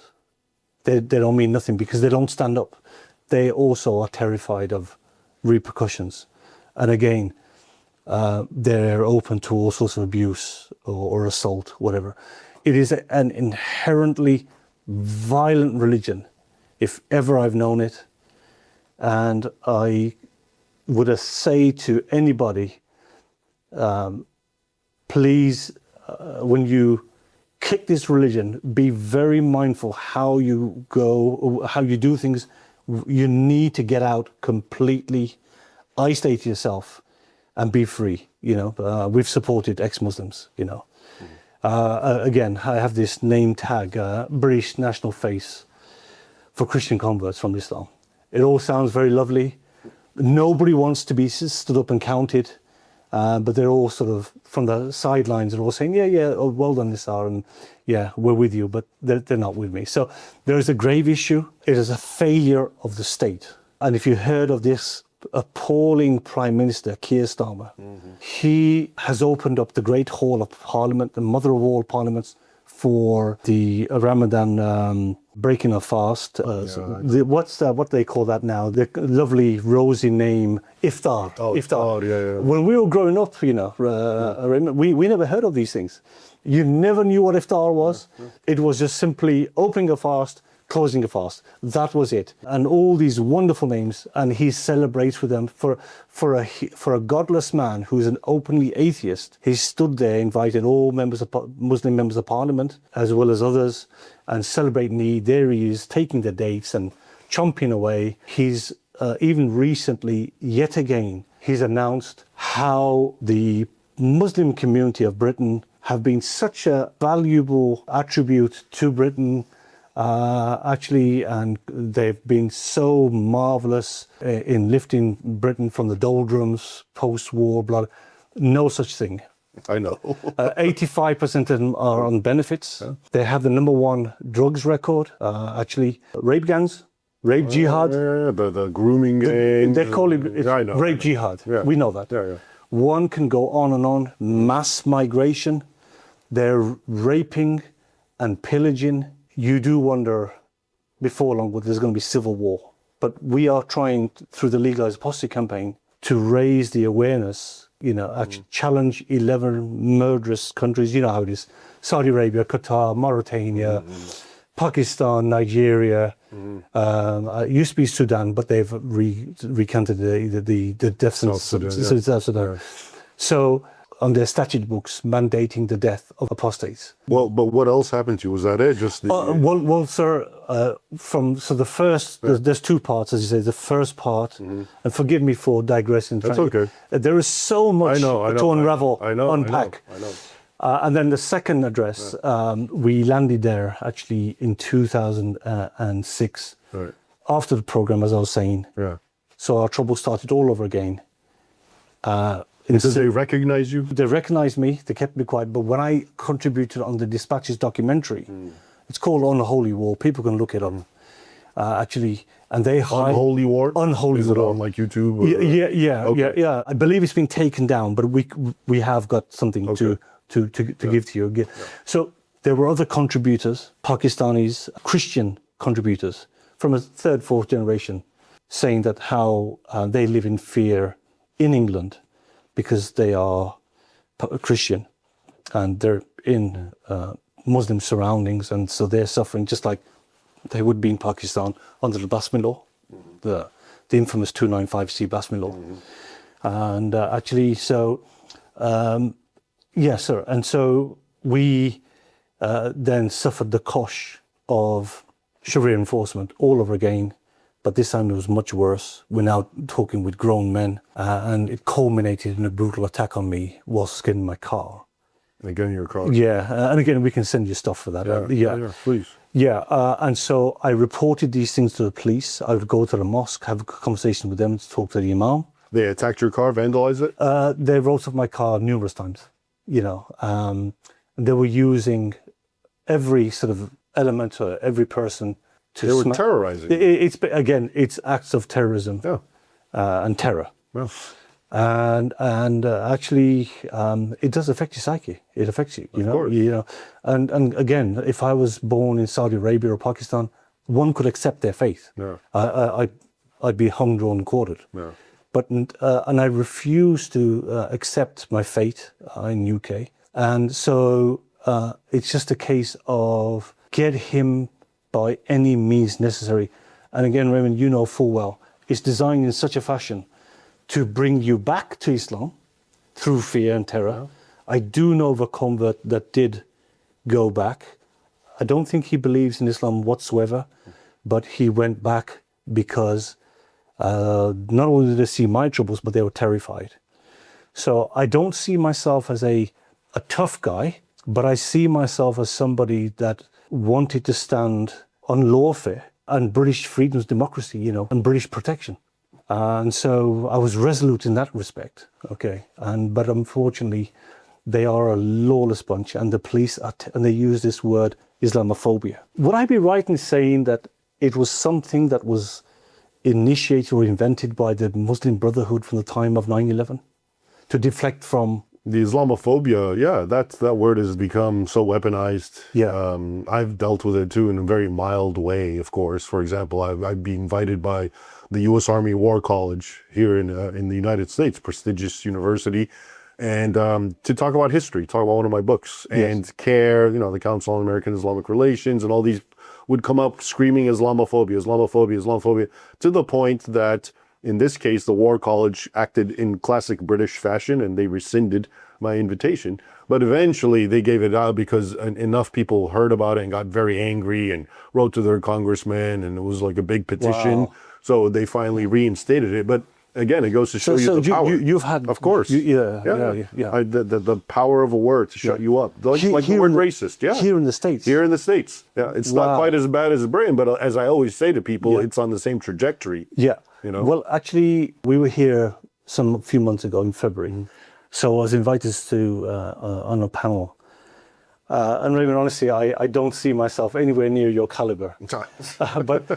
[SPEAKER 1] They don't mean nothing because they don't stand up. They also are terrified of repercussions, and again, they're open to all sorts of abuse or assault, whatever. It is an inherently violent religion, if ever I've known it. And I would say to anybody, please, when you kick this religion, be very mindful how you go, how you do things. You need to get out completely, isolate yourself, and be free. We've supported ex-Muslims. Again, I have this name tag, British National Face for Christian converts from Islam. It all sounds very lovely. Nobody wants to be stood up and counted, but they're all sort of from the sidelines. They're all saying, "Yeah, oh, well done, Nisar, and yeah, we're with you," but they're not with me. So there is a grave issue. It is a failure of the state. And if you heard of this appalling Prime Minister, Keir Starmer, he has opened up the Great Hall of Parliament, the mother of all parliaments, for the Ramadan breaking of fast. What they call that now? The lovely rosy name, Iftar.
[SPEAKER 2] Oh, Iftar, yeah.
[SPEAKER 1] When we were growing up, we never heard of these things. You never knew what Iftar was. It was just simply opening a fast, closing a fast. That was it. And all these wonderful names, and he celebrates with them. For a godless man who's an openly atheist, he stood there, invited all Muslim members of parliament, as well as others, and celebrating Eid. There he is, taking the dates and chomping away. He's even recently, yet again, he's announced how the Muslim community of Britain have been such a valuable attribute to Britain, actually, and they've been so marvelous in lifting Britain from the doldrums, post-war blood. No such thing.
[SPEAKER 2] I know.
[SPEAKER 1] 85% of them are on benefits. Yeah. They have the #1 drugs record, actually. Rape gangs, rape jihad.
[SPEAKER 2] Yeah, the grooming gang.
[SPEAKER 1] They call it rape jihad. Yeah. We know that.
[SPEAKER 2] Yeah.
[SPEAKER 1] One can go on and on. Mass migration. They're raping and pillaging. You do wonder before long whether there's going to be civil war. But we are trying, through the Legalize Apostasy campaign, to raise the awareness, actually challenge 11 murderous countries. You know how it is. Saudi Arabia, Qatar, Mauritania, Pakistan, Nigeria. It used to be Sudan, but they've recanted the death sentence. South Sudan. So on their statute books mandating the death of apostates.
[SPEAKER 2] Well, but what else happened to you? Was that it? Just
[SPEAKER 1] well, sir. The first, there's two parts, as you say. The first part, and forgive me for digressing.
[SPEAKER 2] That's okay.
[SPEAKER 1] There is so much to unravel, unpack.
[SPEAKER 2] I know.
[SPEAKER 1] And then the second address, we landed there actually in 2006, after the program, as I was saying.
[SPEAKER 2] Yeah.
[SPEAKER 1] So our trouble started all over again.
[SPEAKER 2] Did they recognize you?
[SPEAKER 1] They recognized me. They kept me quiet. But when I contributed on the Dispatches documentary, it's called Unholy War. People can look it up, actually. And they
[SPEAKER 2] Unholy War.
[SPEAKER 1] Unholy
[SPEAKER 2] Is
[SPEAKER 1] War.
[SPEAKER 2] it on like YouTube? Or?
[SPEAKER 1] Yeah. I believe it's been taken down, but we have got something to give to you. Yeah. So there were other contributors, Pakistanis, Christian contributors from a third, fourth generation, saying that how they live in fear in England because they are Christian and they're in Muslim surroundings, and so they're suffering just like they would be in Pakistan under the Blasphemy law, the infamous 295C Blasphemy law. And actually, so, yes, sir. And so we then suffered the cosh of Sharia enforcement all over again. But this time it was much worse. We're now talking with grown men, and it culminated in a brutal attack on me whilst getting my car.
[SPEAKER 2] And again, your car.
[SPEAKER 1] Yeah, and again, we can send you stuff for that.
[SPEAKER 2] Yeah, please.
[SPEAKER 1] Yeah, and so I reported these things to the police. I would go to the mosque, have a conversation with them, talk to the imam.
[SPEAKER 2] They attacked your car, vandalized it?
[SPEAKER 1] They wrote up my car numerous times, They were using every sort of element or every person.
[SPEAKER 2] They were terrorizing.
[SPEAKER 1] It's acts of terrorism and terror.
[SPEAKER 2] Yeah.
[SPEAKER 1] And actually, it does affect your psyche. It affects you,
[SPEAKER 2] Of course.
[SPEAKER 1] And again, if I was born in Saudi Arabia or Pakistan, one could accept their faith.
[SPEAKER 2] Yeah.
[SPEAKER 1] I'd be hung, drawn, and quartered.
[SPEAKER 2] Yeah.
[SPEAKER 1] But and I refuse to accept my fate in UK. And so it's just a case of get him by any means necessary. And again, Raymond, you know full well, it's designed in such a fashion to bring you back to Islam through fear and terror. Yeah. I do know of a convert that did go back. I don't think he believes in Islam whatsoever, but he went back because not only did they see my troubles, but they were terrified. So I don't see myself as a tough guy, but I see myself as somebody that wanted to stand on lawfare and British freedoms, democracy, and British protection. And so I was resolute in that respect. Okay. But unfortunately, they are a lawless bunch, and the police and they use this word Islamophobia. Would I be right in saying that it was something that was initiated or invented by the Muslim Brotherhood from the time of 9/11 to deflect from
[SPEAKER 2] the Islamophobia? Yeah, that word has become so weaponized.
[SPEAKER 1] Yeah.
[SPEAKER 2] I've dealt with it too in a very mild way, of course. For example, I'd be invited by the U.S. Army War College here in the United States, prestigious university, and to talk about history, talk about one of my books, and CARE, the Council on American Islamic Relations, and all would come up screaming Islamophobia, Islamophobia, Islamophobia, to the point that in this case, the War College acted in classic British fashion and they rescinded my invitation. But eventually they gave it out because enough people heard about it and got very angry and wrote to their congressman, and it was like a big petition.
[SPEAKER 1] Wow.
[SPEAKER 2] So they finally reinstated it. But again, it goes to show you the power.
[SPEAKER 1] You've had,
[SPEAKER 2] of course,
[SPEAKER 1] yeah.
[SPEAKER 2] the power of a word to shut you up, like the word racist. Yeah,
[SPEAKER 1] here in the States.
[SPEAKER 2] Here in the States, yeah, it's not quite as bad as Britain, but as I always say to people, it's on the same trajectory.
[SPEAKER 1] Yeah,
[SPEAKER 2] you know.
[SPEAKER 1] Well, actually, we were here a few months ago in February, so I was invited to on a panel. And Raymond, honestly, I don't see myself anywhere near your caliber. But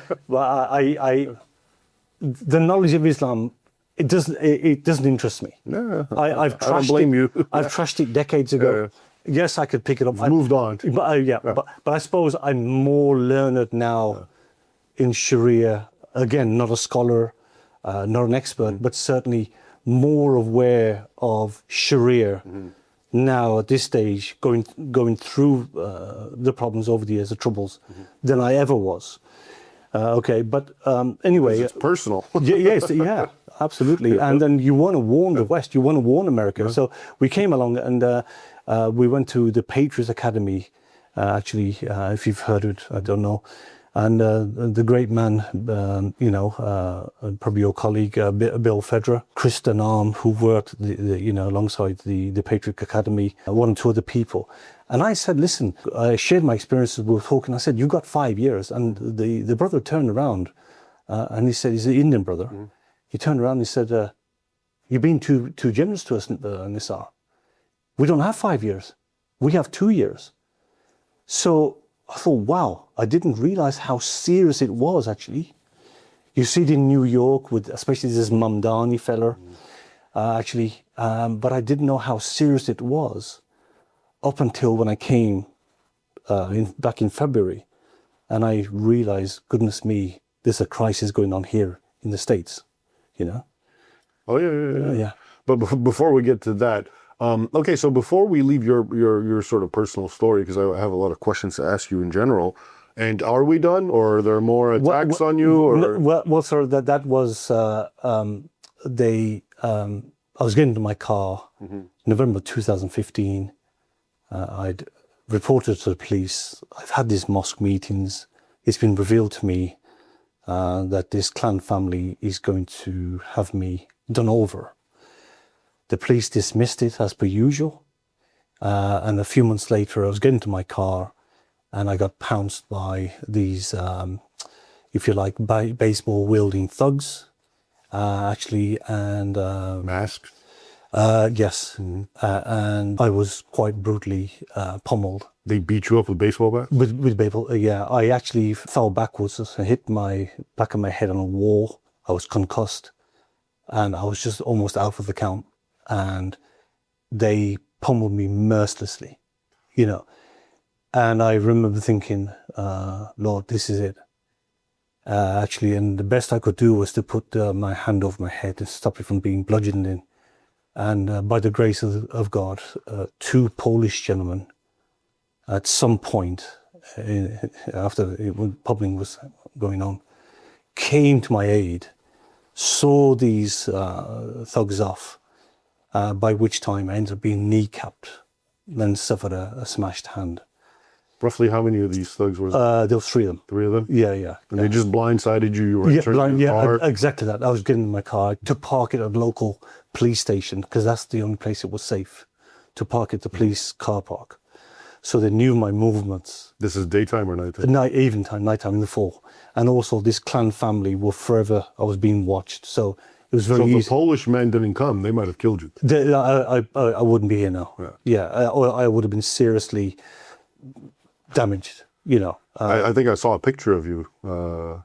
[SPEAKER 1] the knowledge of Islam, it doesn't interest me.
[SPEAKER 2] No,
[SPEAKER 1] I've
[SPEAKER 2] I don't blame you.
[SPEAKER 1] I've trashed it decades ago. Yes, I could pick it up.
[SPEAKER 2] Moved on.
[SPEAKER 1] But I suppose I'm more learned now in Sharia. Again, not a scholar, not an expert, but certainly more aware of Sharia now at this stage, going through the problems over the years, the troubles, than I ever was. But anyway,
[SPEAKER 2] it's personal.
[SPEAKER 1] Yes, absolutely. And then you want to warn the West, you want to warn America. So we came along and we went to the Patriot Academy. Actually, if you've heard it, I don't know. And the great man, probably your colleague, Bill Federer, Chris Denham, who worked, alongside the Patriot Academy, one or two other people. And I said, listen, I shared my experiences with Hawking. I said, you got 5 years. And the brother turned around and he said, he's an Indian brother. He turned around and he said, you've been too generous to us, Nisar. We don't have 5 years. We have 2 years. So I thought, wow, I didn't realize how serious it was, actually. You see it in New York, with especially this Mamdani fella, but I didn't know how serious it was up until when I came back in February, and I realized, goodness me, there's a crisis going on here in the States,
[SPEAKER 2] Oh, yeah. But before we get to that, okay, so before we leave your sort of personal story, because I have a lot of questions to ask you in general, and are we done, or are there more attacks on you? Or?
[SPEAKER 1] Well, sir, that was, I was getting into my car, November 2015. I'd reported to the police. I've had these mosque meetings. It's been revealed to me that this clan family is going to have me done over. The police dismissed it as per usual. And a few months later, I was getting to my car and I got pounced by these, if you like, baseball wielding thugs, and...
[SPEAKER 2] Masked?
[SPEAKER 1] Yes. And I was quite brutally pummeled.
[SPEAKER 2] They beat you up with baseball bats?
[SPEAKER 1] With baseball, yeah. I actually fell backwards and hit my back of my head on a wall. I was concussed and I was just almost out of the count. And they pummeled me mercilessly, And I remember thinking, Lord, this is it. And the best I could do was to put my hand over my head and stop it from being bludgeoned in. And by the grace of God, 2 Polish gentlemen, at some point after when pummeling was going on, came to my aid, saw these thugs off, by which time I ended up being kneecapped, then suffered a smashed hand.
[SPEAKER 2] Roughly how many of these thugs were there?
[SPEAKER 1] There was 3 of them.
[SPEAKER 2] 3 of them?
[SPEAKER 1] Yeah.
[SPEAKER 2] And they just blindsided you? You were returning your car?
[SPEAKER 1] Exactly that. I was getting in my car to park it at a local police station, because that's the only place it was safe, to park at the police car park. So they knew my movements.
[SPEAKER 2] This is daytime or nighttime?
[SPEAKER 1] Nighttime in the fall. And also this clan family were forever, I was being watched. So it was very easy.
[SPEAKER 2] So if the Polish men didn't come, they might have killed you.
[SPEAKER 1] I wouldn't be here now. Or I would have been seriously damaged,
[SPEAKER 2] I think I saw a picture of you, or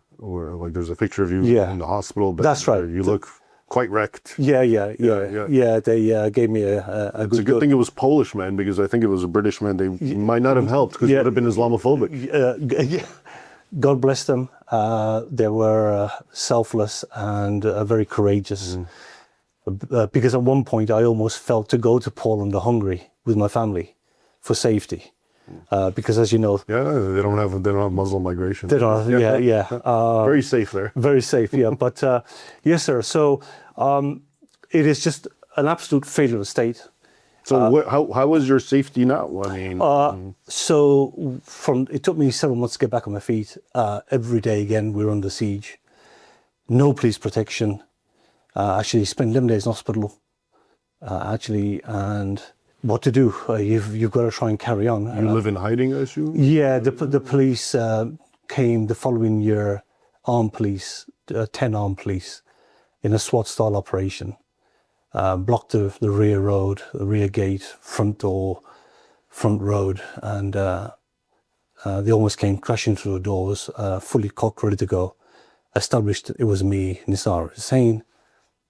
[SPEAKER 2] like there's a picture of you in the hospital. But
[SPEAKER 1] that's right.
[SPEAKER 2] You look quite wrecked.
[SPEAKER 1] Yeah. They gave me a
[SPEAKER 2] It's a good thing it was Polish men, because I think it was a British man. They might not have helped, because it would have been Islamophobic.
[SPEAKER 1] God bless them. They were selfless and very courageous. Because at one point I almost felt to go to Poland or Hungary with my family for safety. because as you know,
[SPEAKER 2] Yeah, they don't have Muslim migration.
[SPEAKER 1] they don't.
[SPEAKER 2] Very safe there.
[SPEAKER 1] Very safe, yeah. But yes, sir. So it is just an absolute failure of the state.
[SPEAKER 2] So how is your safety now? I mean,
[SPEAKER 1] So it took me several months to get back on my feet. Every day again, we were under siege. No police protection. Actually, spent 11 days in hospital. And what to do? You've got to try and carry on.
[SPEAKER 2] you live in hiding, I assume?
[SPEAKER 1] Yeah, the police came the following year, armed police, 10 armed police, in a SWAT-style operation. Blocked the rear road, the rear gate, front door, front road, and they almost came crashing through the doors, fully cocked, ready to go. Established it was me, Nisar Hussain,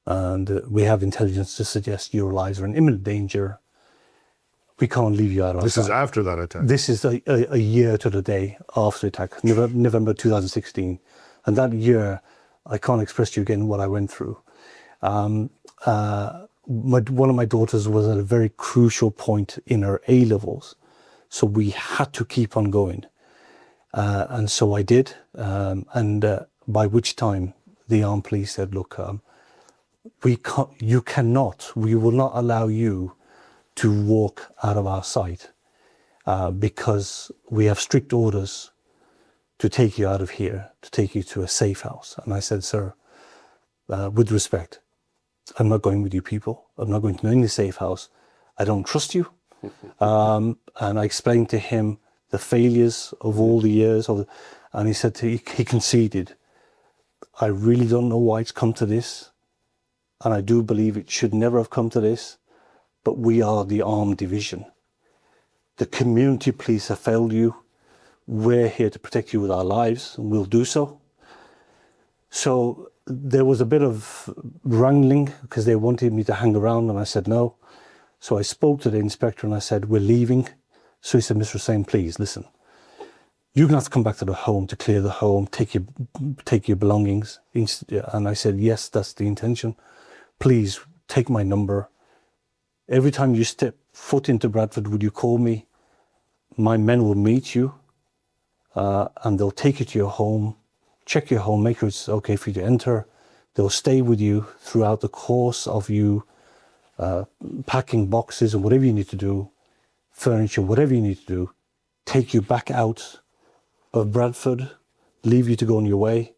[SPEAKER 1] and we have intelligence to suggest your lives are in imminent danger. We can't leave you out of
[SPEAKER 2] This is after that attack.
[SPEAKER 1] This is a year to the day after the attack, November 2016. And that year, I can't express to you again what I went through. One of my daughters was at a very crucial point in her A-levels. So we had to keep on going. And so I did. By which time the armed police said, look, we will not allow you to walk out of our sight because we have strict orders to take you out of here, to take you to a safe house. And I said, sir, with respect, I'm not going with you people. I'm not going to any safe house. I don't trust you. And I explained to him the failures of all the years. And he said, he conceded, I really don't know why it's come to this. And I do believe it should never have come to this. But we are the armed division. The community police have failed you. We're here to protect you with our lives, and we'll do so. So there was a bit of wrangling because they wanted me to hang around, and I said no. So I spoke to the inspector and I said, we're leaving. So he said, Mr. Hussain, please listen. You're going to have to come back to the home to clear the home, take your belongings. And I said, yes, that's the intention. Please take my number. Every time you step foot into Bradford, would you call me? My men will meet you and they'll take you to your home, check your home, make sure it's okay for you to enter. They'll stay with you throughout the course of you packing boxes and whatever you need to do, furniture, whatever you need to do, take you back out of Bradford, leave you to go on your way,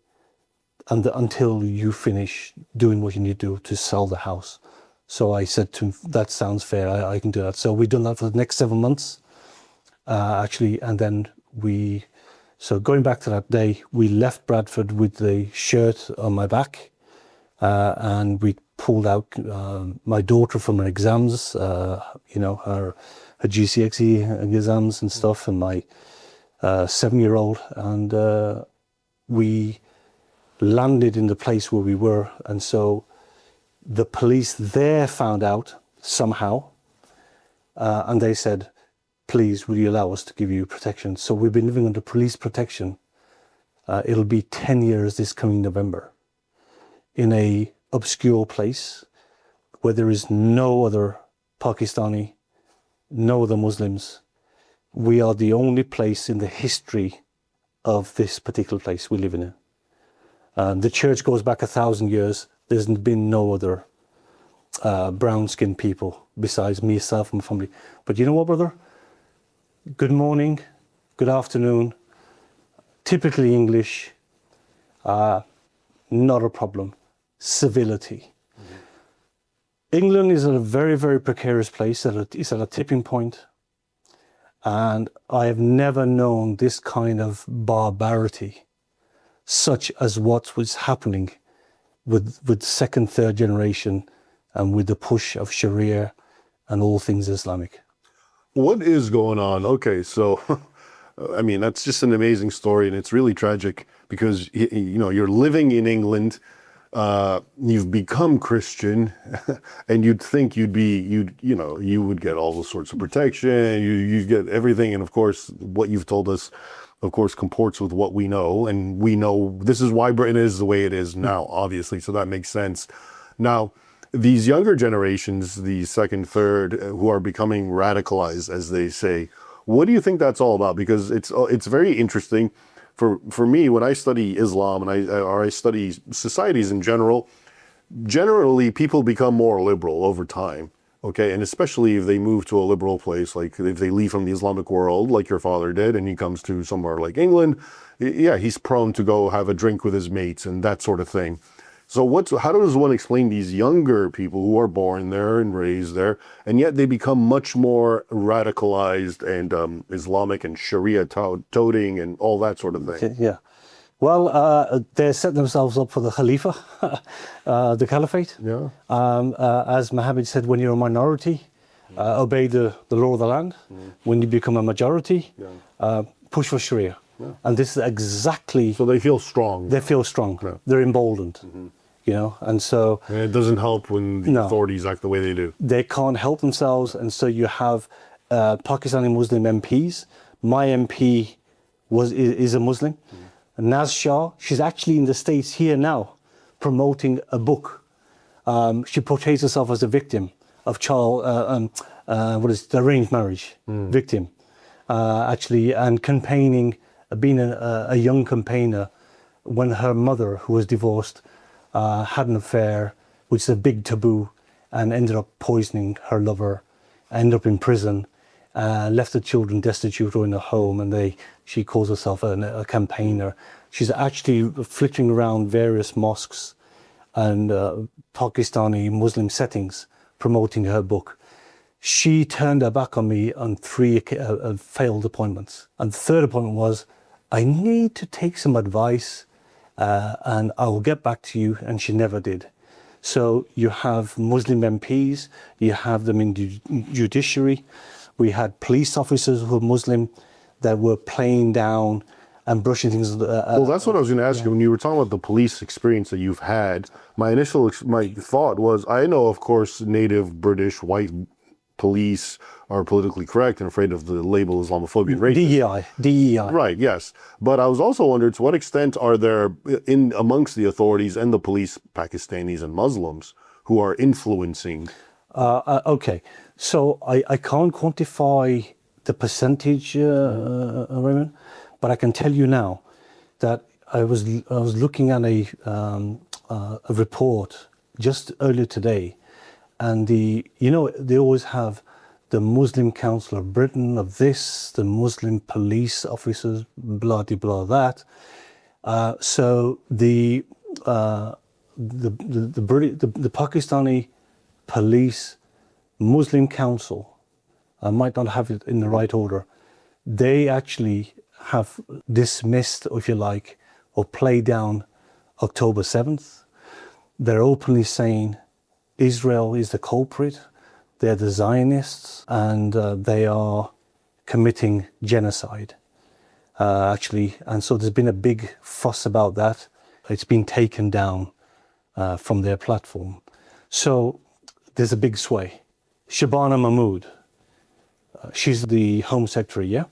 [SPEAKER 1] and until you finish doing what you need to do to sell the house. So I said to him, that sounds fair, I can do that. So we've done that for the next 7 months, actually, and then so going back to that day, we left Bradford with the shirt on my back, and we pulled out my daughter from her exams, her GCSE exams and stuff, and my 7-year-old, and we landed in the place where we were. And so the police there found out somehow, and they said, please, will you allow us to give you protection? So we've been living under police protection. It'll be 10 years this coming November in a obscure place where there is no other Pakistani, no other Muslims. We are the only place in the history of this particular place we live in. The church goes back 1,000 years. There's been no other brown-skinned people besides myself and my family. But you know what, brother? Good morning, good afternoon, typically English, not a problem. Civility. Mm-hmm. England is at a very, very precarious place. It's at a tipping point. And I have never known this kind of barbarity, such as what was happening with second, third generation and with the push of Sharia and all things Islamic.
[SPEAKER 2] What is going on? Okay, so, I mean, that's just an amazing story, and it's really tragic because, you're living in England, you've become Christian, and you'd think you would get all those sorts of protection, you get everything, and of course, what you've told us, of course, comports with what we know, and we know this is why Britain is the way it is now, obviously, so that makes sense. Now, these younger generations, the second, third, who are becoming radicalized, as they say, What do you think that's all about? Because it's very interesting. For me, when I study Islam or I study societies in general, generally people become more liberal over time. Okay, and especially if they move to a liberal place, like if they leave from the Islamic world, like your father did, and he comes to somewhere like England, yeah, he's prone to go have a drink with his mates and that sort of thing. So how does one explain these younger people who are born there and raised there, and yet they become much more radicalized and Islamic and Sharia toting and all that sort of thing?
[SPEAKER 1] Yeah. Well, they set themselves up for the Khalifa, the Caliphate.
[SPEAKER 2] Yeah.
[SPEAKER 1] As Muhammad said, when you're a minority, obey the law of the land. When you become a majority, push for Sharia. And this is exactly...
[SPEAKER 2] So they feel strong.
[SPEAKER 1] They feel strong.
[SPEAKER 2] Yeah.
[SPEAKER 1] They're emboldened, you know, and so...
[SPEAKER 2] And it doesn't help when the authorities act the way they do.
[SPEAKER 1] They can't help themselves, and so you have Pakistani Muslim MPs. My MP is a Muslim. Naz Shah, she's actually in the States here now, promoting a book. She portrays herself as a victim of arranged marriage victim, actually, and campaigning, being a young campaigner when her mother, who was divorced, had an affair, which is a big taboo, and ended up poisoning her lover, ended up in prison, left the children destitute or in a home, and she calls herself a campaigner. She's actually flitting around various mosques and Pakistani Muslim settings promoting her book. She turned her back on me on 3 failed appointments. And the third appointment was, I need to take some advice and I will get back to you, and she never did. So you have Muslim MPs, you have them in the judiciary. We had police officers who were Muslim that were playing down and brushing things.
[SPEAKER 2] Well, that's what I was going to ask you. When you were talking about the police experience that you've had, my thought was, I know, of course, native British white police are politically correct and afraid of the label Islamophobia and racism.
[SPEAKER 1] DEI.
[SPEAKER 2] Right, yes. But I was also wondering, to what extent are there, amongst the authorities and the police, Pakistanis and Muslims who are influencing?
[SPEAKER 1] Okay, so I can't quantify the percentage, Raymond, but I can tell you now that I was looking at a report just earlier today, and they always have the Muslim Council of Britain of this, the Muslim police officers, blah de blah that. So the Pakistani Police Muslim Council, I might not have it in the right order, they actually have dismissed, if you like, or played down October 7th. They're openly saying Israel is the culprit, they're the Zionists, and they are committing genocide, actually. And so there's been a big fuss about that. It's been taken down from their platform. So there's a big sway. Shabana Mahmood, she's the Home Secretary, yeah?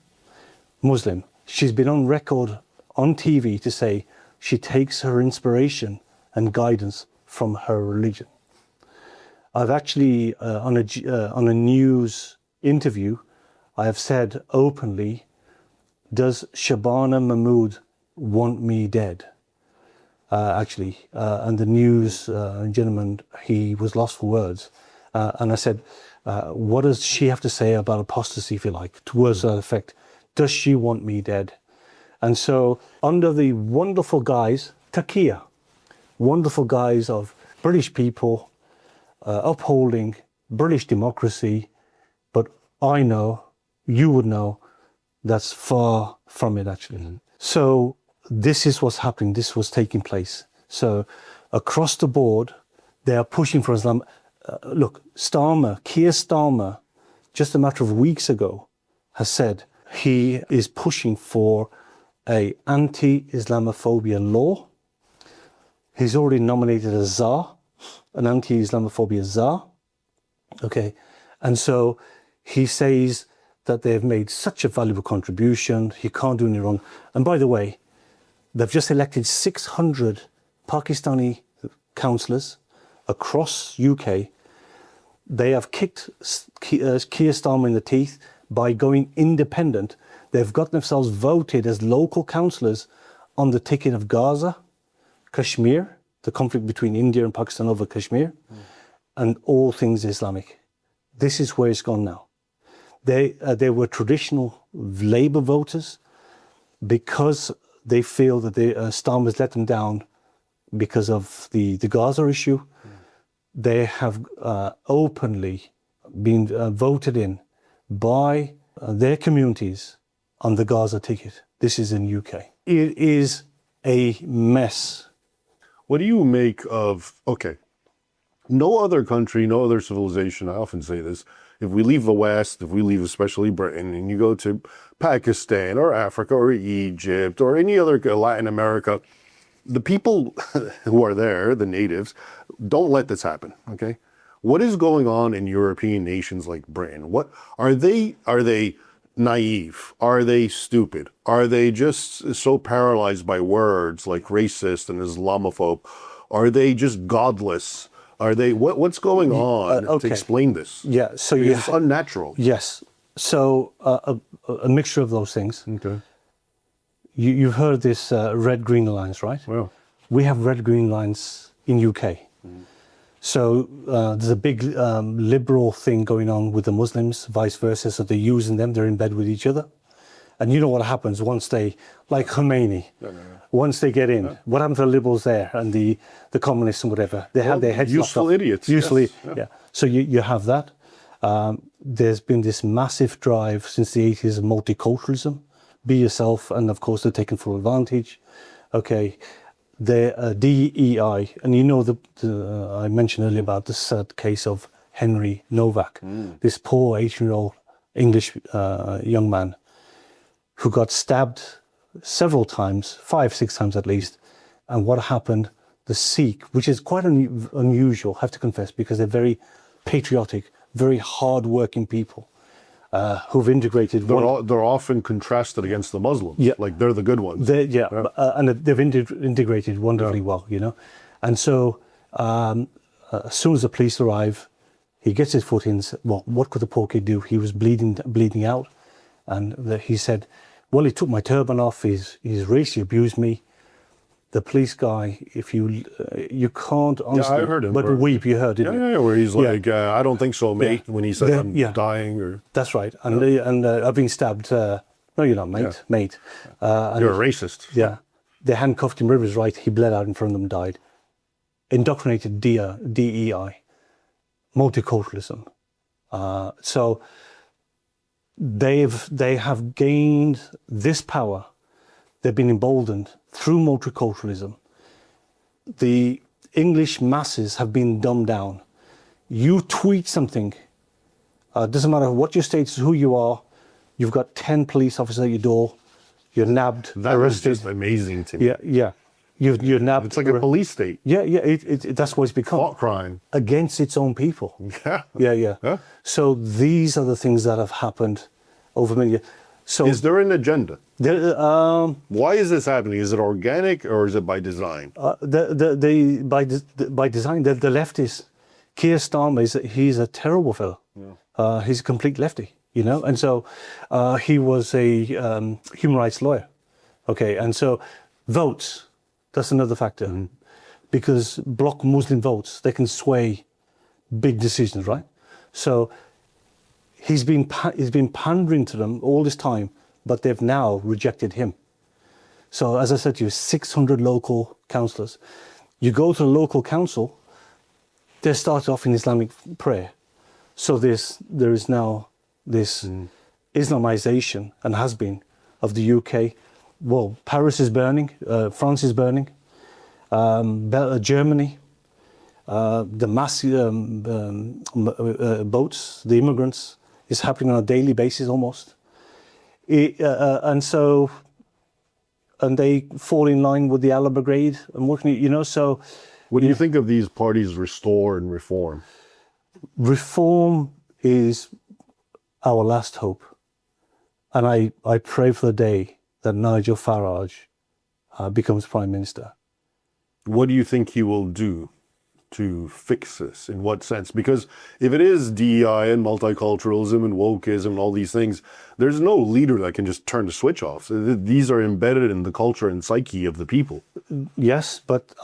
[SPEAKER 1] Muslim. She's been on record on TV to say she takes her inspiration and guidance from her religion. I've actually, on a news interview, I have said openly, does Shabana Mahmood want me dead? And the news gentleman, he was lost for words. And I said, what does she have to say about apostasy, if you like, towards that effect? Does she want me dead? And so under the wonderful guise, Taqiyya, wonderful guise of British people upholding British democracy, but I know, you would know, that's far from it actually. Mm-hmm. So this is what's happening, this was taking place. So across the board, they are pushing for Islam. Look, Keir Starmer, just a matter of weeks ago, has said he is pushing for an anti-Islamophobia law. He's already nominated a czar, an anti-Islamophobia czar. Okay, and so he says that they've made such a valuable contribution, he can't do any wrong. And by the way, they've just elected 600 Pakistani councillors across UK. They have kicked Keir Starmer in the teeth by going independent, they've got themselves voted as local councillors on the ticket of Gaza, Kashmir, the conflict between India and Pakistan over Kashmir, and all things Islamic. This is where it's gone now. They were traditional Labour voters because they feel that the Starmer's let them down because of the Gaza issue. They have openly been voted in by their communities on the Gaza ticket. This is in UK. It is a mess.
[SPEAKER 2] What do you make of, okay, no other country, no other civilization, I often say this, if we leave the West, if we leave especially Britain, and you go to Pakistan or Africa or Egypt or any other Latin America, the people who are there, the natives, don't let this happen, okay? What is going on in European nations like Britain? What are they naive? Are they stupid? Are they just so paralyzed by words like racist and Islamophobe? Are they just godless? Are they what's going on to explain this?
[SPEAKER 1] Yeah, so
[SPEAKER 2] it's unnatural.
[SPEAKER 1] Yes, so a mixture of those things.
[SPEAKER 2] Okay.
[SPEAKER 1] You've heard this red-green lines, right?
[SPEAKER 2] Well,
[SPEAKER 1] we have red-green lines in UK. So there's a big liberal thing going on with the Muslims, vice versa. So they're using them, they're in bed with each other. And you know what happens once they, like Khomeini, once they get in, what happens to the liberals there and the communists and whatever? They have their heads
[SPEAKER 2] useful
[SPEAKER 1] locked off.
[SPEAKER 2] idiots.
[SPEAKER 1] Usefully,
[SPEAKER 2] yes.
[SPEAKER 1] yeah. So you have that. There's been this massive drive since the 80s of multiculturalism. Be yourself, and of course they're taken full advantage. Okay. The DEI, and you know I mentioned earlier about the sad case of Henry Novak, this poor 18-year-old English young man who got stabbed several times, 5-6 times at least. And what happened? The Sikh, which is quite unusual, I have to confess, because they're very patriotic, very hard-working people who've integrated.
[SPEAKER 2] They're often contrasted against the Muslims.
[SPEAKER 1] Yeah.
[SPEAKER 2] Like they're the good ones.
[SPEAKER 1] And they've integrated wonderfully well, you know. And so as soon as the police arrive, he gets his foot in. Well, what could the poor kid do? He was bleeding out. And he said, well, he took my turban off. He's racially abused me. The police guy, if you can't honestly,
[SPEAKER 2] I heard him.
[SPEAKER 1] but weep, you heard, didn't you?
[SPEAKER 2] Yeah, where he's like, I don't think so, mate, when he said, I'm dying. Or
[SPEAKER 1] That's right. And I've been stabbed. No, you're not, mate. Mate.
[SPEAKER 2] You're a racist.
[SPEAKER 1] Yeah. They handcuffed him, Rivers right. He bled out in front of them, died. Indoctrinated DEI, multiculturalism. So they have gained this power. They've been emboldened through multiculturalism. The English masses have been dumbed down. You tweet something, doesn't matter what your status, who you are, you've got 10 police officers at your door, you're nabbed,
[SPEAKER 2] that
[SPEAKER 1] arrested.
[SPEAKER 2] is just amazing to me.
[SPEAKER 1] Yeah. You're nabbed.
[SPEAKER 2] It's like a police state.
[SPEAKER 1] Yeah, that's what it's become.
[SPEAKER 2] Thought crime.
[SPEAKER 1] Against its own people.
[SPEAKER 2] Yeah.
[SPEAKER 1] Yeah. So these are the things that have happened over many years. So
[SPEAKER 2] is there an agenda?
[SPEAKER 1] Why
[SPEAKER 2] is this happening? Is it organic or is it by design?
[SPEAKER 1] By design, the leftists, Keir Starmer, he's a terrible fellow. Yeah. He's a complete lefty, you know. And so he was a human rights lawyer. Okay, and so votes, that's another factor. Because block Muslim votes, they can sway big decisions, right? So he's been pandering to them all this time, but they've now rejected him. So as I said to you, 600 local councillors. You go to the local council, they start off in Islamic prayer. So there is now this Islamization, and has been, of the UK. Well, Paris is burning, France is burning, Germany, the mass boats, the immigrants, is happening on a daily basis almost. And they fall in line with the Allah Brigade and working, you know, so.
[SPEAKER 2] What do you think of these parties, Restore and Reform?
[SPEAKER 1] Reform is our last hope. And I pray for the day that Nigel Farage becomes Prime Minister.
[SPEAKER 2] What do you think he will do to fix this? In what sense? Because if it is DEI and multiculturalism and wokeism and all these things, there's no leader that can just turn the switch off. These are embedded in the culture and psyche of the people.
[SPEAKER 1] Yes, but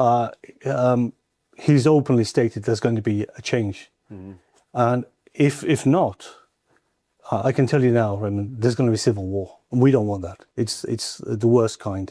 [SPEAKER 1] he's openly stated there's going to be a change. And if not, I can tell you now, Raymond, there's going to be civil war. And we don't want that. It's the worst kind,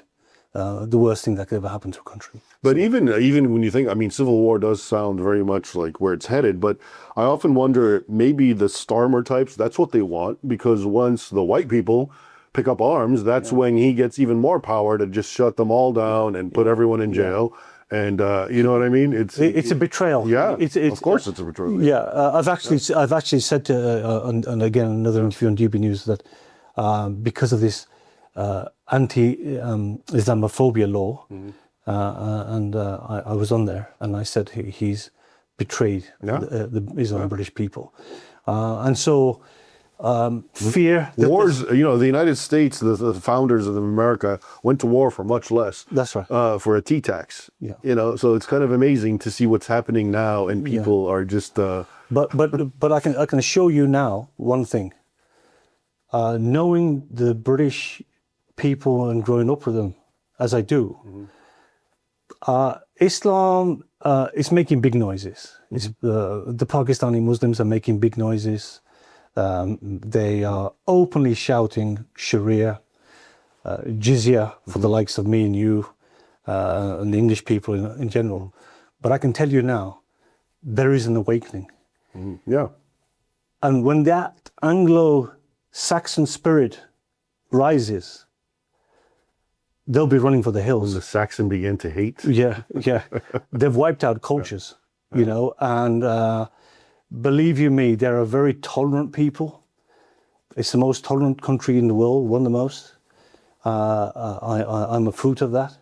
[SPEAKER 1] the worst thing that could ever happen to a country.
[SPEAKER 2] But even when you think, I mean, civil war does sound very much like where it's headed, but I often wonder, maybe the Starmer types, that's what they want, because once the white people pick up arms, that's when he gets even more power to just shut them all down and put everyone in jail. And you know what I mean?
[SPEAKER 1] It's a betrayal.
[SPEAKER 2] Yeah,
[SPEAKER 1] it's,
[SPEAKER 2] of course it's a betrayal.
[SPEAKER 1] Yeah, I've actually said to, and again another interview on DB News, that because of this anti-Islamophobia law, and I was on there, and I said he's betrayed the Islam British people, and so. Fear.
[SPEAKER 2] Wars, you know, the United States, the founders of America went to war for much less.
[SPEAKER 1] That's right.
[SPEAKER 2] For a tea tax.
[SPEAKER 1] Yeah.
[SPEAKER 2] You know, so it's kind of amazing to see what's happening now, and people are just.
[SPEAKER 1] But I can assure you now one thing. Knowing the British people and growing up with them, as I do, Islam is making big noises. The Pakistani Muslims are making big noises. They are openly shouting Sharia, jizya for the likes of me and you, and the English people in general. But I can tell you now, there is an awakening.
[SPEAKER 2] Yeah.
[SPEAKER 1] And when that Anglo-Saxon spirit rises, they'll be running for the hills.
[SPEAKER 2] The Saxon began to hate.
[SPEAKER 1] Yeah. They've wiped out cultures, you know, and believe you me, they're a very tolerant people. It's the most tolerant country in the world, one of the most. I'm a fruit of that.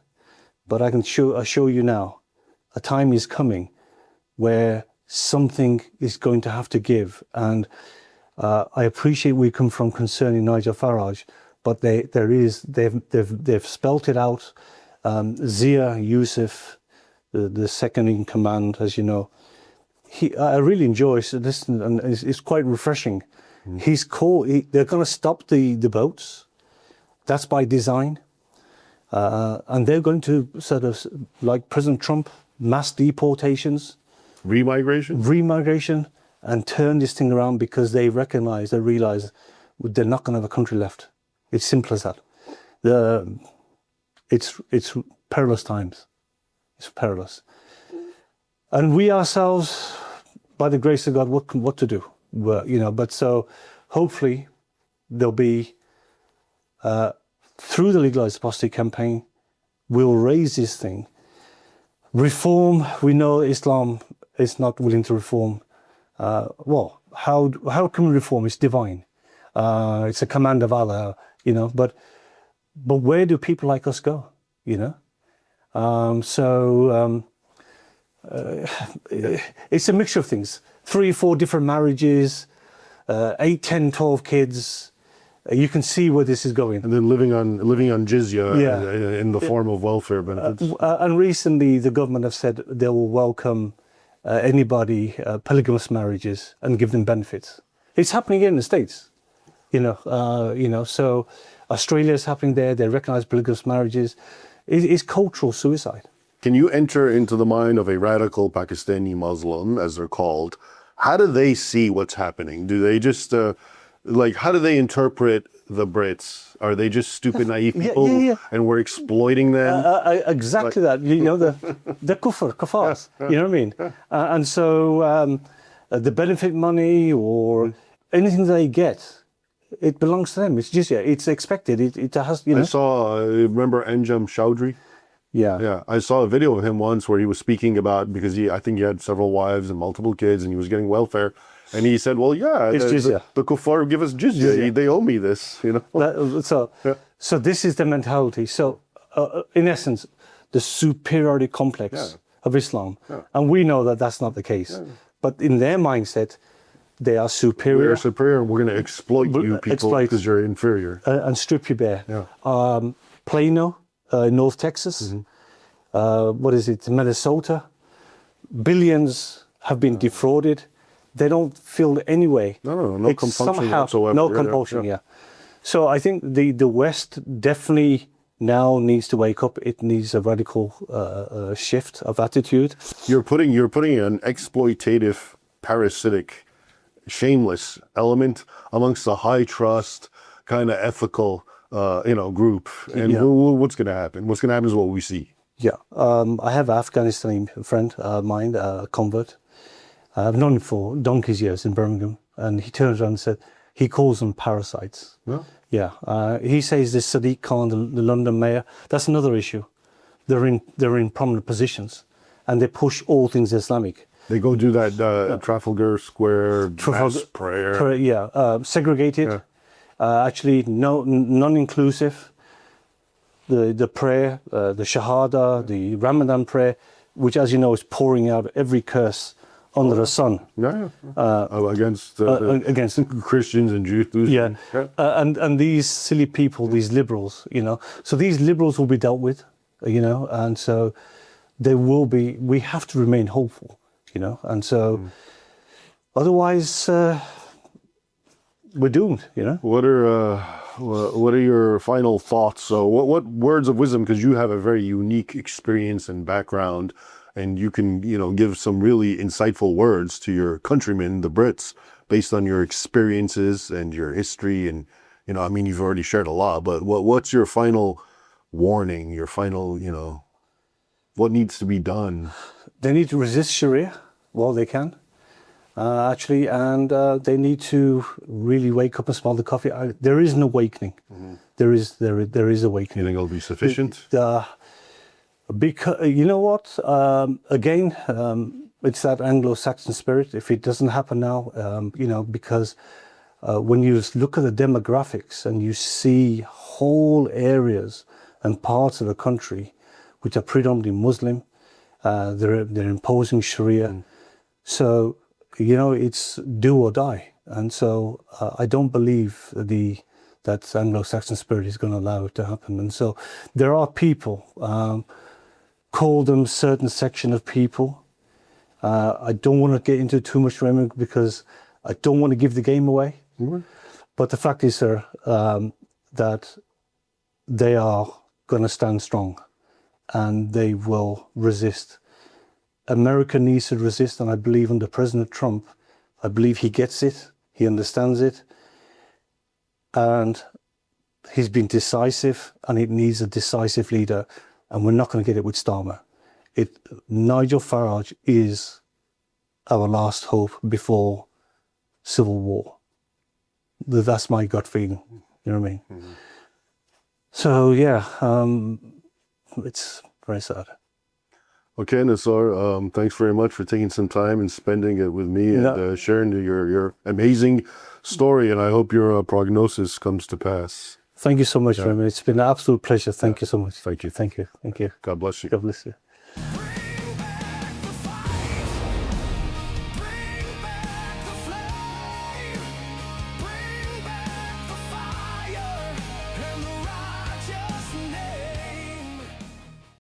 [SPEAKER 1] But I can assure you now, a time is coming where something is going to have to give. And I appreciate we come from concerning Nigel Farage, but they've spelt it out. Zia Yusuf, the second in command, as you know, I really enjoy listening, and it's quite refreshing. They're going to stop the boats. That's by design. And they're going to sort of, like President Trump, mass deportations. Remigration, and turn this thing around because they realize they're not going to have a country left. It's simple as that. It's perilous times. It's perilous. And we ourselves, by the grace of God, what to do? Well, you know, but so hopefully there'll be, through the Legalized Apostasy campaign, we'll raise this thing. Reform, we know Islam is not willing to reform. Well, how can we reform? It's divine. It's a command of Allah, you know, but where do people like us go, you know? It's a mixture of things. 3 or 4 different marriages, 8, 10, 12 kids. You can see where this is going.
[SPEAKER 2] And then living on jizya in the form of welfare benefits.
[SPEAKER 1] And recently the government have said they will welcome anybody, polygamous marriages, and give them benefits. It's happening here in the States, you know. So Australia is happening there. They recognize polygamous marriages. It's cultural suicide.
[SPEAKER 2] Can you enter into the mind of a radical Pakistani Muslim, as they're called? How do they see what's happening? Do they just, how do they interpret the Brits? Are they just stupid, naive people and we're exploiting them?
[SPEAKER 1] Exactly that. You know, the kuffars, you know what I mean? And so the benefit money or anything they get, it belongs to them. It's jizya. It's expected. It has, you know.
[SPEAKER 2] I saw, remember Anjem Choudhury? Yeah, I saw a video of him once where he was speaking about, because I think he had several wives and multiple kids and he was getting welfare. And he said, well, it's jizya. The kuffar give us jizya. They owe me this, you know.
[SPEAKER 1] So this is the mentality. So in essence, the superiority complex of Islam. And we know that that's not the case. But in their mindset, they are superior.
[SPEAKER 2] We're superior and we're going to exploit you people because you're inferior.
[SPEAKER 1] And strip you bare. Plano, North Texas. What is it? Minnesota. billions have been defrauded. They don't feel any way.
[SPEAKER 2] No
[SPEAKER 1] It's
[SPEAKER 2] compunction
[SPEAKER 1] somehow,
[SPEAKER 2] whatsoever.
[SPEAKER 1] no
[SPEAKER 2] Yeah,
[SPEAKER 1] compulsion,
[SPEAKER 2] yeah.
[SPEAKER 1] yeah. So I think the West definitely now needs to wake up. It needs a radical shift of attitude.
[SPEAKER 2] You're putting an exploitative, parasitic, shameless element amongst a high trust, kind of ethical, group. And
[SPEAKER 1] Yeah.
[SPEAKER 2] what's going to happen? What's going to happen is what we see.
[SPEAKER 1] Yeah, I have an Afghanistani friend of mine, a convert. I've known him for donkey's years in Birmingham, and he turns around and said he calls them parasites.
[SPEAKER 2] Yeah.
[SPEAKER 1] Yeah, he says this Sadiq Khan, the London mayor. That's another issue. They're in prominent positions, and they push all things Islamic.
[SPEAKER 2] They go do that Trafalgar Square mass prayer.
[SPEAKER 1] Segregated.
[SPEAKER 2] Yeah.
[SPEAKER 1] Actually, non-inclusive. The prayer, the Shahada, the Ramadan prayer, which, as you know, is pouring out every curse under the sun.
[SPEAKER 2] Yeah. Against
[SPEAKER 1] Against
[SPEAKER 2] Christians and Jews.
[SPEAKER 1] Yeah, and these silly people, these liberals, so these liberals will be dealt with, and so they will be. We have to remain hopeful, and so otherwise we're doomed.
[SPEAKER 2] What are your final thoughts? So, what words of wisdom? Because you have a very unique experience and background, and you can, give some really insightful words to your countrymen, the Brits, based on your experiences and your history. And, you've already shared a lot, but what's your final warning, your final, what needs to be done?
[SPEAKER 1] They need to resist Sharia while they can, actually, and they need to really wake up and smell the coffee. There is an awakening. There is awakening.
[SPEAKER 2] You think it'll be sufficient?
[SPEAKER 1] Because you know what? Again, it's that Anglo-Saxon spirit. If it doesn't happen now, because when you look at the demographics and you see whole areas and parts of the country which are predominantly Muslim, they're imposing Sharia. So it's do or die. And so I don't believe that Anglo-Saxon spirit is going to allow it to happen. And so there are people. Call them certain section of people. I don't want to get into too much rhetoric because I don't want to give the game away. But the fact is, sir, that they are going to stand strong and they will resist. America needs to resist, and I believe under President Trump, I believe he gets it, he understands it, and he's been decisive, and it needs a decisive leader. And we're not going to get it with Starmer. Nigel Farage is our last hope before civil war. That's my gut feeling. You know what I mean? So yeah, it's very sad.
[SPEAKER 2] Okay, Nassar, thanks very much for taking some time and spending it with me and sharing your amazing story. And I hope your prognosis comes to pass.
[SPEAKER 1] Thank you so much, Raymond. It's been an absolute pleasure. Thank you so much.
[SPEAKER 2] Thank you.
[SPEAKER 1] Thank you. Thank you.
[SPEAKER 2] God bless you.
[SPEAKER 1] God bless you.